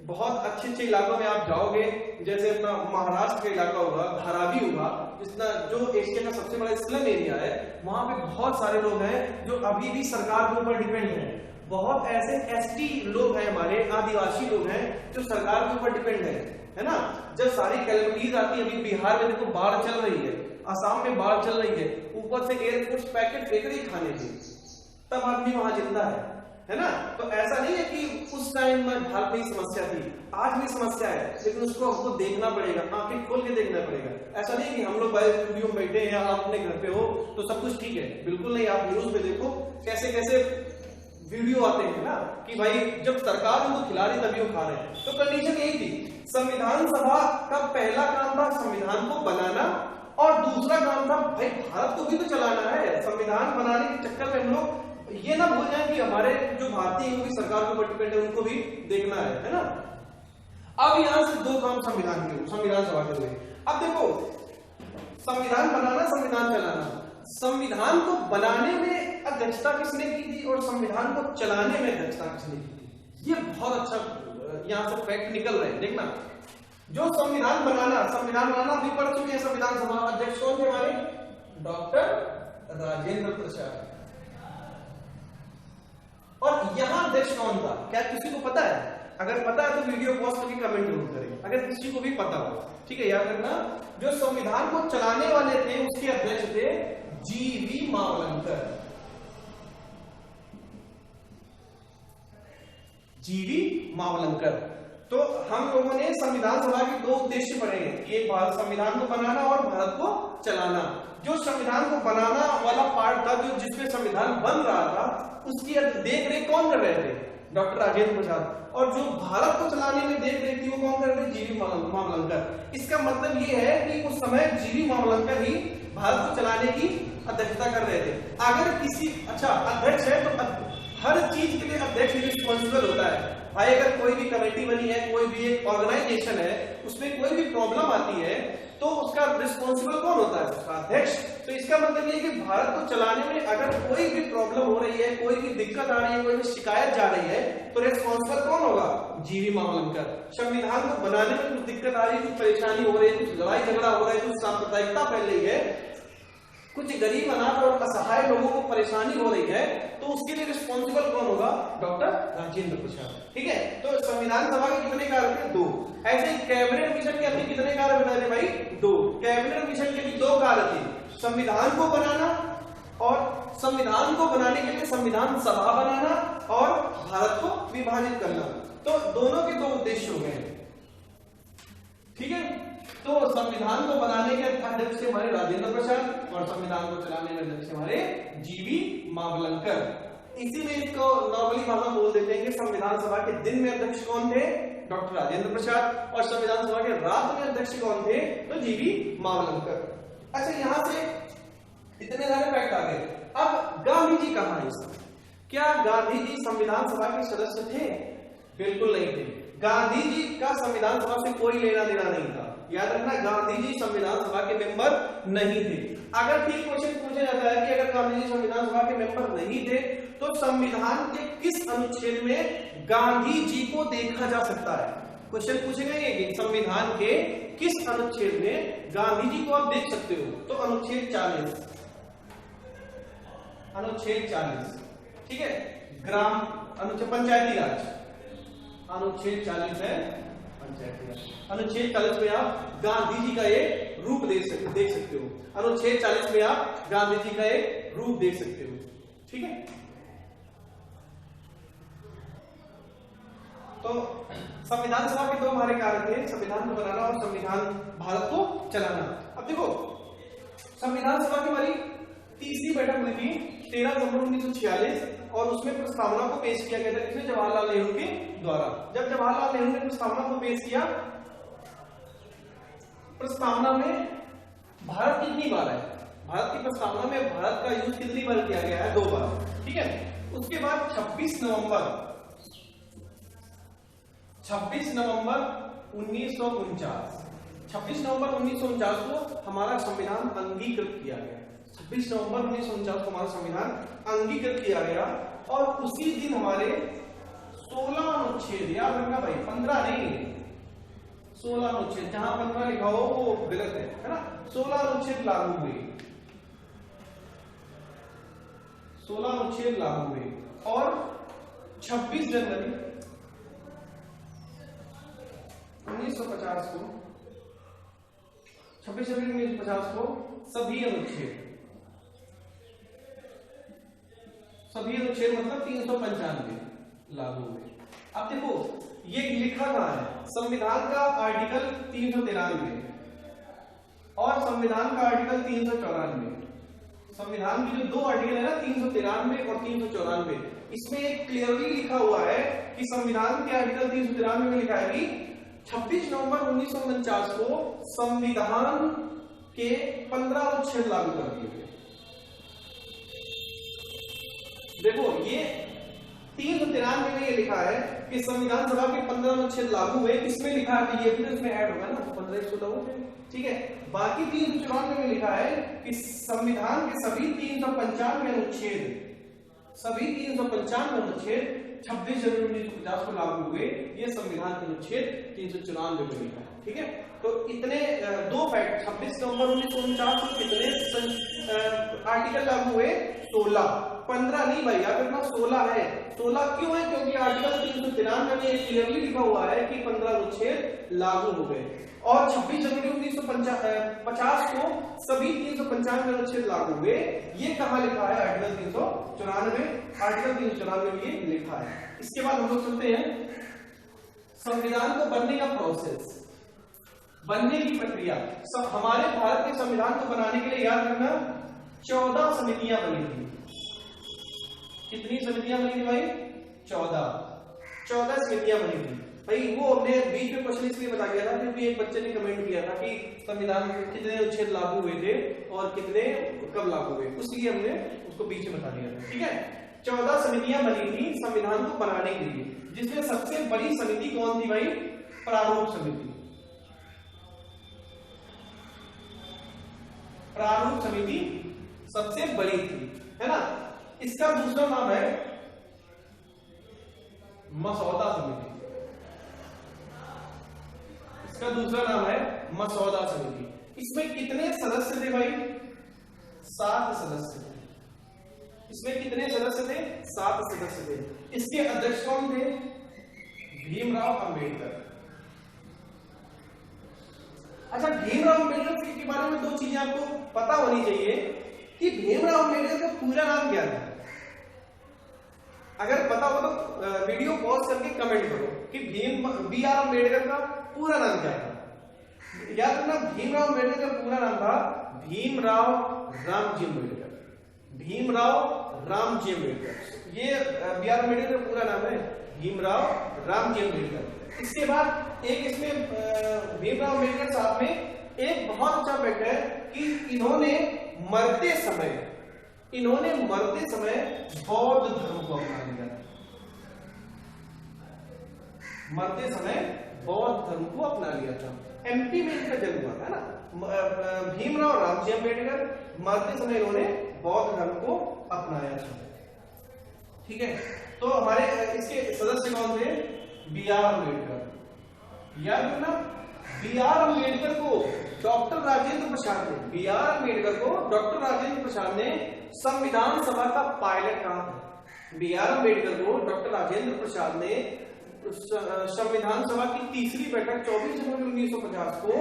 बहुत अच्छे अच्छे इलाकों में आप जाओगे, जैसे अपना महाराष्ट्र का इलाका होगा, धारावी होगा, जितना जो एशिया का सबसे बड़ा स्लम एरिया है, वहां पे बहुत सारे लोग हैं जो अभी भी सरकार के ऊपर डिपेंड हैं। बहुत ऐसे एसटी लोग हैं, हमारे आदिवासी लोग हैं जो सरकार के ऊपर डिपेंड है ना। जब सारी कैलेमिटीज आती है, अभी बिहार में देखो बाढ़ चल रही है, असम में बाढ़ चल रही है, ऊपर से एयरफोर्स पैकेट फेंक रही खाने की, तब आदमी वहां जिंदा है ना। तो ऐसा नहीं है कि उस टाइम में भारत में समस्या थी, आज भी समस्या है, लेकिन उसको हमको देखना पड़ेगा, आंखें खोल के देखना पड़ेगा। ऐसा नहीं कि हम लोग बाहर स्टूडियो में बैठे हैं या आप अपने घर पे हो तो सब कुछ ठीक है, बिल्कुल नहीं। आप न्यूज पे देखो कैसे कैसे वीडियो आते हैं ना कि भाई जब सरकार उनको खिला रही तभी वो खा रहे हैं। तो कंडीशन यही थी, संविधान सभा का पहला काम था संविधान को बनाना, और दूसरा काम था भाई भारत को भी तो चलाना है। संविधान बनाने के चक्कर में हम लोग ये ना भूल जाए कि हमारे जो भारतीय हैं सरकार के ऊपर डिपेंड है, उनको भी देखना है ना। अब यहां से दो काम संविधान सभा के हुए। अब देखो, संविधान बनाना, संविधान चलाना। संविधान को बनाने में अध्यक्षता किसने की थी और संविधान को चलाने में अध्यक्षता किसने की थी, ये बहुत अच्छा यहां से फैक्ट निकल रहे हैं। देखना, जो संविधान बनाना भी पढ़ चुके हैं। संविधान सभा अध्यक्ष कौन थे हमारे? डॉक्टर राजेंद्र प्रसाद। और यहां अध्यक्ष कौन था, क्या किसी को पता है? अगर पता है तो वीडियो पॉज करके कमेंट जरूर करें, अगर किसी को भी पता हो, ठीक है। याद रखना, जो संविधान को चलाने वाले थे उसके अध्यक्ष थे जीवी मावलंकर। जीवी मावलंकर। तो हम लोगों ने संविधान सभा के दो उद्देश्य पढ़े हैं, एक भारत संविधान को बनाना और भारत को चलाना। जो संविधान को बनाना वाला पार्ट था, जो जिसमें संविधान बन रहा था, उसकी देख रेख कौन कर रहे थे? डॉक्टर राजेंद्र प्रसाद। और जो भारत को चलाने में देख रेख थी वो कौन कर रहे थे? जीवी मावलंकर। इसका मतलब ये है कि उस समय जीवी मावलंकर ही भारत को चलाने की अध्यक्षता कर रहे थे। अगर किसी अध्यक्ष है तो हर चीज के लिए अध्यक्ष रिस्पॉन्सिबल होता है। भाई अगर कोई भी कमेटी बनी है, कोई भी एक ऑर्गेनाइजेशन है, उसमें कोई भी प्रॉब्लम आती है तो उसका रिस्पॉन्सिबल कौन होता है? उसका अध्यक्ष। तो इसका मतलब ये कि भारत को चलाने में अगर कोई भी प्रॉब्लम हो रही है, कोई भी दिक्कत आ रही है, कोई भी शिकायत जा रही है, तो रिस्पॉन्सिबल कौन होगा? जीवी मावलंकर। संविधान को बनाने में कुछ दिक्कत आ रही है, कुछ परेशानी हो रही है, कुछ लड़ाई झगड़ा हो रहा है, कुछ सांप्रदायिकता फैल रही है, कुछ गरीब अनाथ और असहाय लोगों को परेशानी हो रही है, तो उसके लिए रिस्पॉन्सिबल कौन होगा? डॉक्टर राजेंद्र प्रसाद। ठीक है। तो संविधान सभा के कितने कार्य थे? दो। ऐसे ही कैबिनेट मिशन के अपने कितने कार्य बनाए थे भाई? दो। कैबिनेट मिशन के भी दो कार्य थे, संविधान को बनाना और संविधान को बनाने के लिए संविधान सभा बनाना और भारत को विभाजित करना। तो दोनों के दो उद्देश्य हो गए। ठीक है। तो संविधान को बनाने के अध्यक्ष थे हमारे राजेंद्र प्रसाद और संविधान को चलाने में अध्यक्ष हमारे जीवी मावलंकर। इसी में इसको नॉर्मली भाषा बोल देते हैं कि संविधान सभा के दिन में अध्यक्ष कौन थे? डॉक्टर राजेंद्र प्रसाद। और संविधान सभा के रात में अध्यक्ष कौन थे? तो जीवी मावलंकर। अच्छा, यहां से इतने सारे फैक्ट आ गए। अब गांधी जी कहां है इसमें? क्या गांधी जी संविधान सभा के सदस्य थे? बिल्कुल नहीं थे। गांधी जी का संविधान सभा से कोई लेना देना नहीं था। याद रखना, गांधी जी संविधान सभा के मेंबर नहीं थे। अगर ठीक क्वेश्चन पूछा जाता है कि अगर गांधी जी संविधान सभा के मेंबर नहीं थे तो संविधान के किस अनुच्छेद में गांधी जी को देखा जा सकता है? क्वेश्चन पूछेगा ये कि संविधान के किस अनुच्छेद में गांधी जी को आप देख सकते हो? तो अनुच्छेद 40। अनुच्छेद 40, ठीक है। ग्राम अनुच्छेद पंचायती राज, अनुच्छेद 40 है पंचायती राज। अनुच्छेद 40 में आप गांधी जी का एक रूप देख सकते हो। अनुच्छेद 40 में आप गांधी जी का एक रूप देख सकते हो। ठीक है। तो संविधान सभा के दो हमारे कार्य थे, संविधान को बनाना और संविधान भारत को चलाना। अब देखो, संविधान सभा की हमारी तीसरी बैठक हुई थी 13 नवंबर 1946 और उसमें प्रस्तावना को पेश किया गया था किसने? जवाहरलाल नेहरू के द्वारा। जब जवाहरलाल नेहरू ने प्रस्तावना को पेश किया प्रस्तावना में भारत कितनी बार है, भारत की प्रस्तावना में भारत का यूज कितनी बार किया गया है, 2 बार, ठीक है। उसके बाद 26 नवंबर 1949, 26 नवंबर 1949 को हमारा संविधान अंगीकृत किया गया। 26 नवंबर 1949 को हमारा संविधान अंगीकृत किया गया और उसी दिन हमारे 16 अनुच्छेद, याद रखना भाई 15 नहीं, 16 अनुच्छेद, जहां 15 लिखा हो वो गलत है ना। 16 अनुच्छेद लागू हुए, 16 अनुच्छेद लागू हुए और 26 जनवरी 1950 को, 26 जनवरी 1950 को सभी अनुच्छेद मतलब 395 लागू हुए। अब देखो ये लिखा कहां है, संविधान का आर्टिकल 393 और संविधान का आर्टिकल 394। संविधान की जो 2 आर्टिकल है ना, 393 और 394, इसमें एक क्लियरली लिखा हुआ है कि संविधान के आर्टिकल 393 में लिखा है कि 26 नवंबर 1949 को संविधान के 15 अनुच्छेद लागू कर दिए गए। देखो ये 393 में ये लिखा है कि संविधान सभा के 15 अनुच्छेद लागू हुए, इसमें लिखा है कि ये भी तो इसमें ऐड होगा ना, 15 हो, ठीक है। बाकी 394 में लिखा है कि संविधान के सभी 395 अनुच्छेद 26 जनवरी 1950 को लागू हुए, ये संविधान के अनुच्छेद 394 में लिखा है, ठीक है। तो इतने 2 फैक्ट, 26 नवंबर 1949 को कितने आर्टिकल लागू हुए, 16, 15 नहीं भाई, याद रखना 16 है। 16 क्यों है, क्योंकि आर्टिकल 393 में क्लियरली लिखा हुआ है कि 15 अनुच्छेद लागू हो गए और 26 जनवरी 1950 को सभी 395 अनुच्छेद लागू हुए। ये कहां लिखा है, आर्टिकल 394, आर्टिकल 394 में ये लिखा है। इसके बाद हम लोग सुनते हैं संविधान को बनने का प्रोसेस, बनने की प्रक्रिया। हमारे भारत के संविधान को बनाने के लिए याद रखना 14 समितियां बनी थी। कितनी समितियां बनी थी भाई, 14 समितियां बनी थी भाई। वो हमने बीच में क्वेश्चन इसलिए बता दिया था क्योंकि एक बच्चे ने कमेंट किया था कि संविधान में कितने अनुच्छेद लागू हुए थे और कितने कब लागू हुए, उसलिए हमने उसको बीच में बता दिया था, ठीक है। 14 समितियां बनी थी संविधान को बनाने के लिए, जिसमें सबसे बड़ी समिति कौन थी भाई, प्रारूप समिति। प्रारूप समिति सबसे बड़ी थी, है ना। इसका दूसरा नाम है मसौदा समिति, इसका दूसरा नाम है मसौदा समिति। इसमें कितने सदस्य थे भाई, 7 सदस्य थे। इसमें कितने सदस्य थे, 7 सदस्य थे। इसके अध्यक्ष कौन थे, भीमराव अंबेडकर। अच्छा, भीमराव अंबेडकर के बारे में 2 चीजें आपको पता होनी चाहिए कि भीमराव अंबेडकर का पूरा नाम क्या था। अगर पता हो तो वीडियो पॉज करके कमेंट करो कि BR अंबेडकर का पूरा नाम क्या था। याद रखना, भीमराव अंबेडकर का पूरा नाम था भीमराव रामजी अंबेडकर, भीमराव रामजी अंबेडकर। ये BR अंबेडकर का पूरा नाम है भीमराव रामजी अंबेडकर। इसके बाद एक इसमें भीमराव अंबेडकर साहब में एक बहुत अच्छा फैक्ट है कि इन्होंने मरते समय बौद्ध धर्म को अपना लिया। मरते समय बौद्ध धर्म को अपना लिया था। MP में इनका जन्म हुआ है ना, भीमराव रामजी अंबेडकर। मरते समय इन्होंने बौद्ध धर्म को अपनाया था, ठीक है। तो हमारे इसके सदस्य कौन थे, BR अंबेडकर। याद रखना, BR अंबेडकर को डॉक्टर राजेंद्र प्रसाद ने, BR अंबेडकर को डॉक्टर राजेंद्र प्रसाद ने संविधान सभा का पायलट कहा था। BR अंबेडकर को डॉक्टर राजेंद्र प्रसाद ने संविधान सभा की तीसरी बैठक 24 जनवरी 1950 को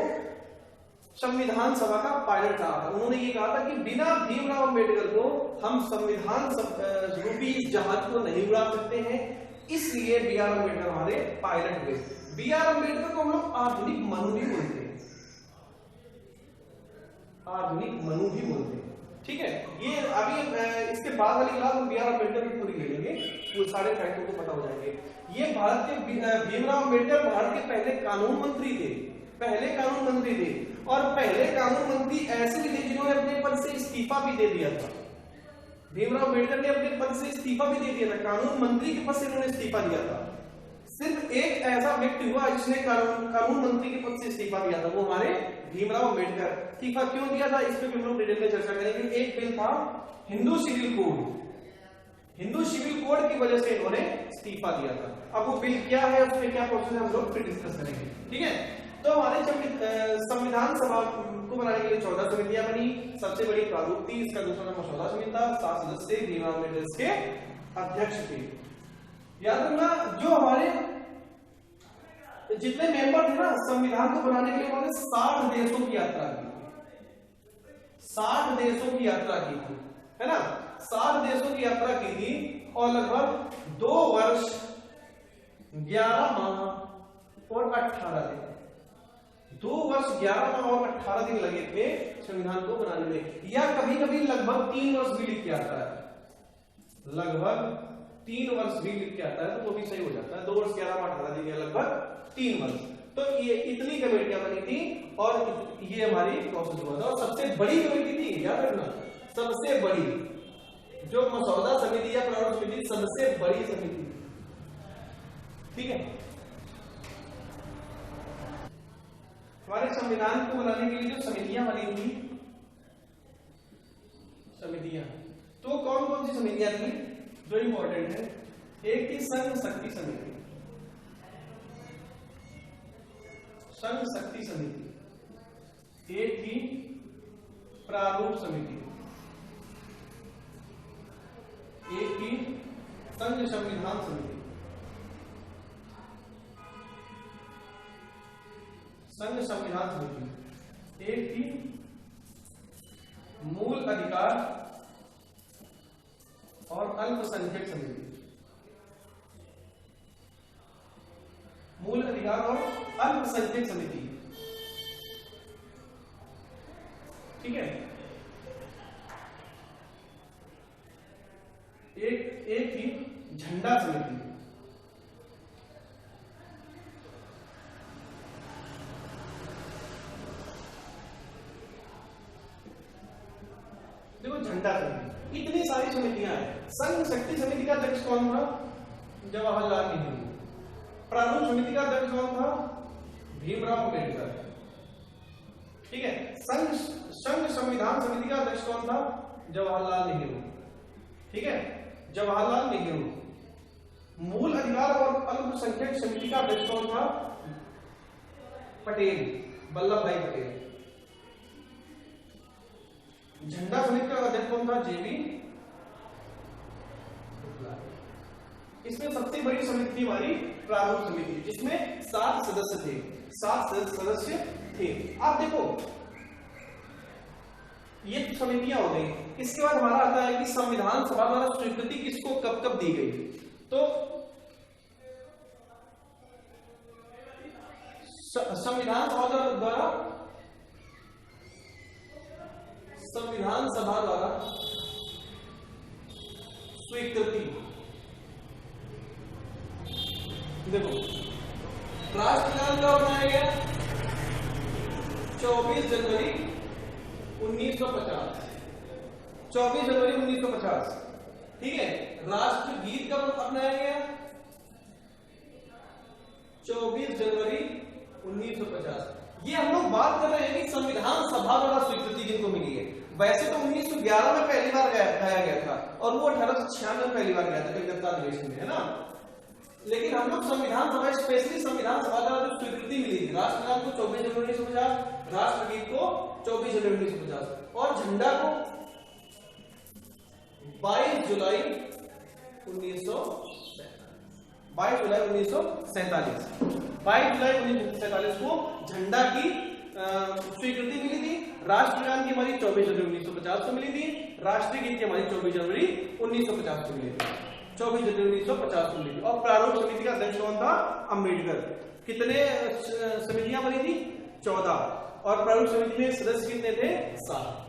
संविधान सभा का पायलट कहा था। उन्होंने ये कहा था कि बिना भीमराव अंबेडकर को हम संविधान रूपी जहाज को नहीं उड़ा सकते हैं, इसलिए BR अंबेडकर हमारे पायलट हुए। BR अंबेडकर को हम लोग आधुनिक मनु भी बोलते हैं, आधुनिक मनु भी बोलते हैं, ठीक है। ये अभी इसके बाद वाली क्लास हम BR अंबेडकर की पूरी ले लेंगे, वो सारे फैक्टों को पता हो जाएंगे। ये भारत के भीमराव अंबेडकर भारत के पहले कानून मंत्री थे। पहले कानून मंत्री थे, और पहले कानून मंत्री ऐसे भी थे जिन्होंने अपने पद से इस्तीफा भी दे दिया था। भीमराव अम्बेडकर ने अपने पद से इस्तीफा भी दे दिया था, कानून मंत्री के पद से उन्होंने इस्तीफा दिया था। सिर्फ एक ऐसा व्यक्ति हुआ जिसने कानून मंत्री के पद से इस्तीफा दिया था, वो हमारे भीमराव अम्बेडकर। इस्तीफा क्यों दिया था, इस पे भी हम लोग डिटेल में चर्चा करेंगे। एक बिल था Hindu civil code, Hindu civil code की वजह से इन्होंने इस्तीफा दिया था। अब वो बिल क्या है, उसमें क्या प्रोसेस है, हम लोग फिर डिस्कस करेंगे, ठीक है। तो हमारे संविधान सभा को बनाने के लिए 14 समितियां बनी। सबसे बड़ी प्रारूप थी, इसका दूसरा नाम मसौदा समिति था। 7 सदस्य भीमराव अम्बेडकर इसके अध्यक्ष थे। याद रखना, जो हमारे जितने मेंबर थे ना संविधान को बनाने के लिए, उन्होंने 60 देशों की यात्रा की, 60 देशों की यात्रा की थी, है ना। 60 देशों की यात्रा की थी और लगभग 2 वर्ष 11 माह और 18 दिन, 2 वर्ष 11 माह और 18 दिन लगे थे संविधान को बनाने में। या कभी कभी लगभग 3 वर्ष भी लिख के आता है, लगभग 3 वर्ष भी लिख के आता है, तो वो भी सही हो जाता है। 2 वर्ष 11 माह 18 दिन या लगभग 3 वर्ष। तो ये इतनी कमेटियां बनी थी और ये हमारी प्रोसेस हुआ था। और सबसे बड़ी कमेटी थी, याद रखना, सबसे बड़ी जो मसौदा समिति या प्रारूप समिति, सबसे बड़ी समिति, ठीक है। हमारे संविधान को बनाने के लिए जो समितियां बनी थी, समितियां, तो कौन कौन सी समितियां थी जो इंपॉर्टेंट है। एक थी संघ शक्ति समिति, संघ शक्ति समिति। एक थी प्रारूप समिति, एक थी संघ संविधान समिति, संघ संविधान समिति। एक थी मूल अधिकार और अल्पसंख्यक समिति, मूल अधिकार और अल्पसंख्यक समिति, ठीक है। एक थी झंडा समिति, देखो झंडा समिति। इतनी सारी समितियां हैं। संघ शक्ति समिति का अध्यक्ष कौन था, जवाहरलाल नेहरू। प्रारूप समिति का अध्यक्ष कौन था, भीमराव अम्बेडकर, ठीक है। संघ संविधान समिति का अध्यक्ष कौन था, जवाहरलाल नेहरू, ठीक है, जवाहरलाल नेहरू। मूल अधिकार और अल्पसंख्यक समिति का अध्यक्ष कौन था, पटेल, वल्लभ भाई पटेल। झंडा समिति का अध्यक्ष कौन था, जेबी। इसमें सबसे बड़ी समिति थी हमारी प्रारूप समिति, जिसमें 7 सदस्य थे, 7 सदस्य थे। आप देखो ये तो समितियां हो गई। इसके बाद हमारा आता है कि संविधान सभा द्वारा स्वीकृति किसको कब कब दी गई। तो संविधान सभा द्वारा स्वीकृति, देखो राष्ट्रगान कब बनाया गया, 24 जनवरी 1950, 24 जनवरी 1950, ठीक है। राष्ट्रगीत कब अपनाया गया, 24 जनवरी 1950। ये हम लोग बात कर रहे हैं कि संविधान सभा द्वारा स्वीकृति जिनको मिली है। वैसे तो 1911 में पहली बार गाया गया था और वो 1896 में पहली बार गया था कलकत्ता अधिवेशन में, है ना। लेकिन हम लोग संविधान सभा, स्पेशली संविधान सभा द्वारा जो स्वीकृति मिली थी, राष्ट्रगान को 24 जनवरी 1950, राष्ट्रगीत को 24 जनवरी 1950 और झंडा को 22 जुलाई 1947 को झंडा की स्वीकृति मिली थी। राष्ट्रगान की हमारी 24 जनवरी 1950 को मिली थी, राष्ट्रीय गीत की हमारी 24 जनवरी 1950 को मिली थी, 24 जनवरी 1950 को मिली थी। और प्रारूप समिति का अध्यक्ष कौन था, अम्बेडकर। कितने समितियां बनी थी, 14, और प्रारूप समिति में सदस्य कितने थे, 7।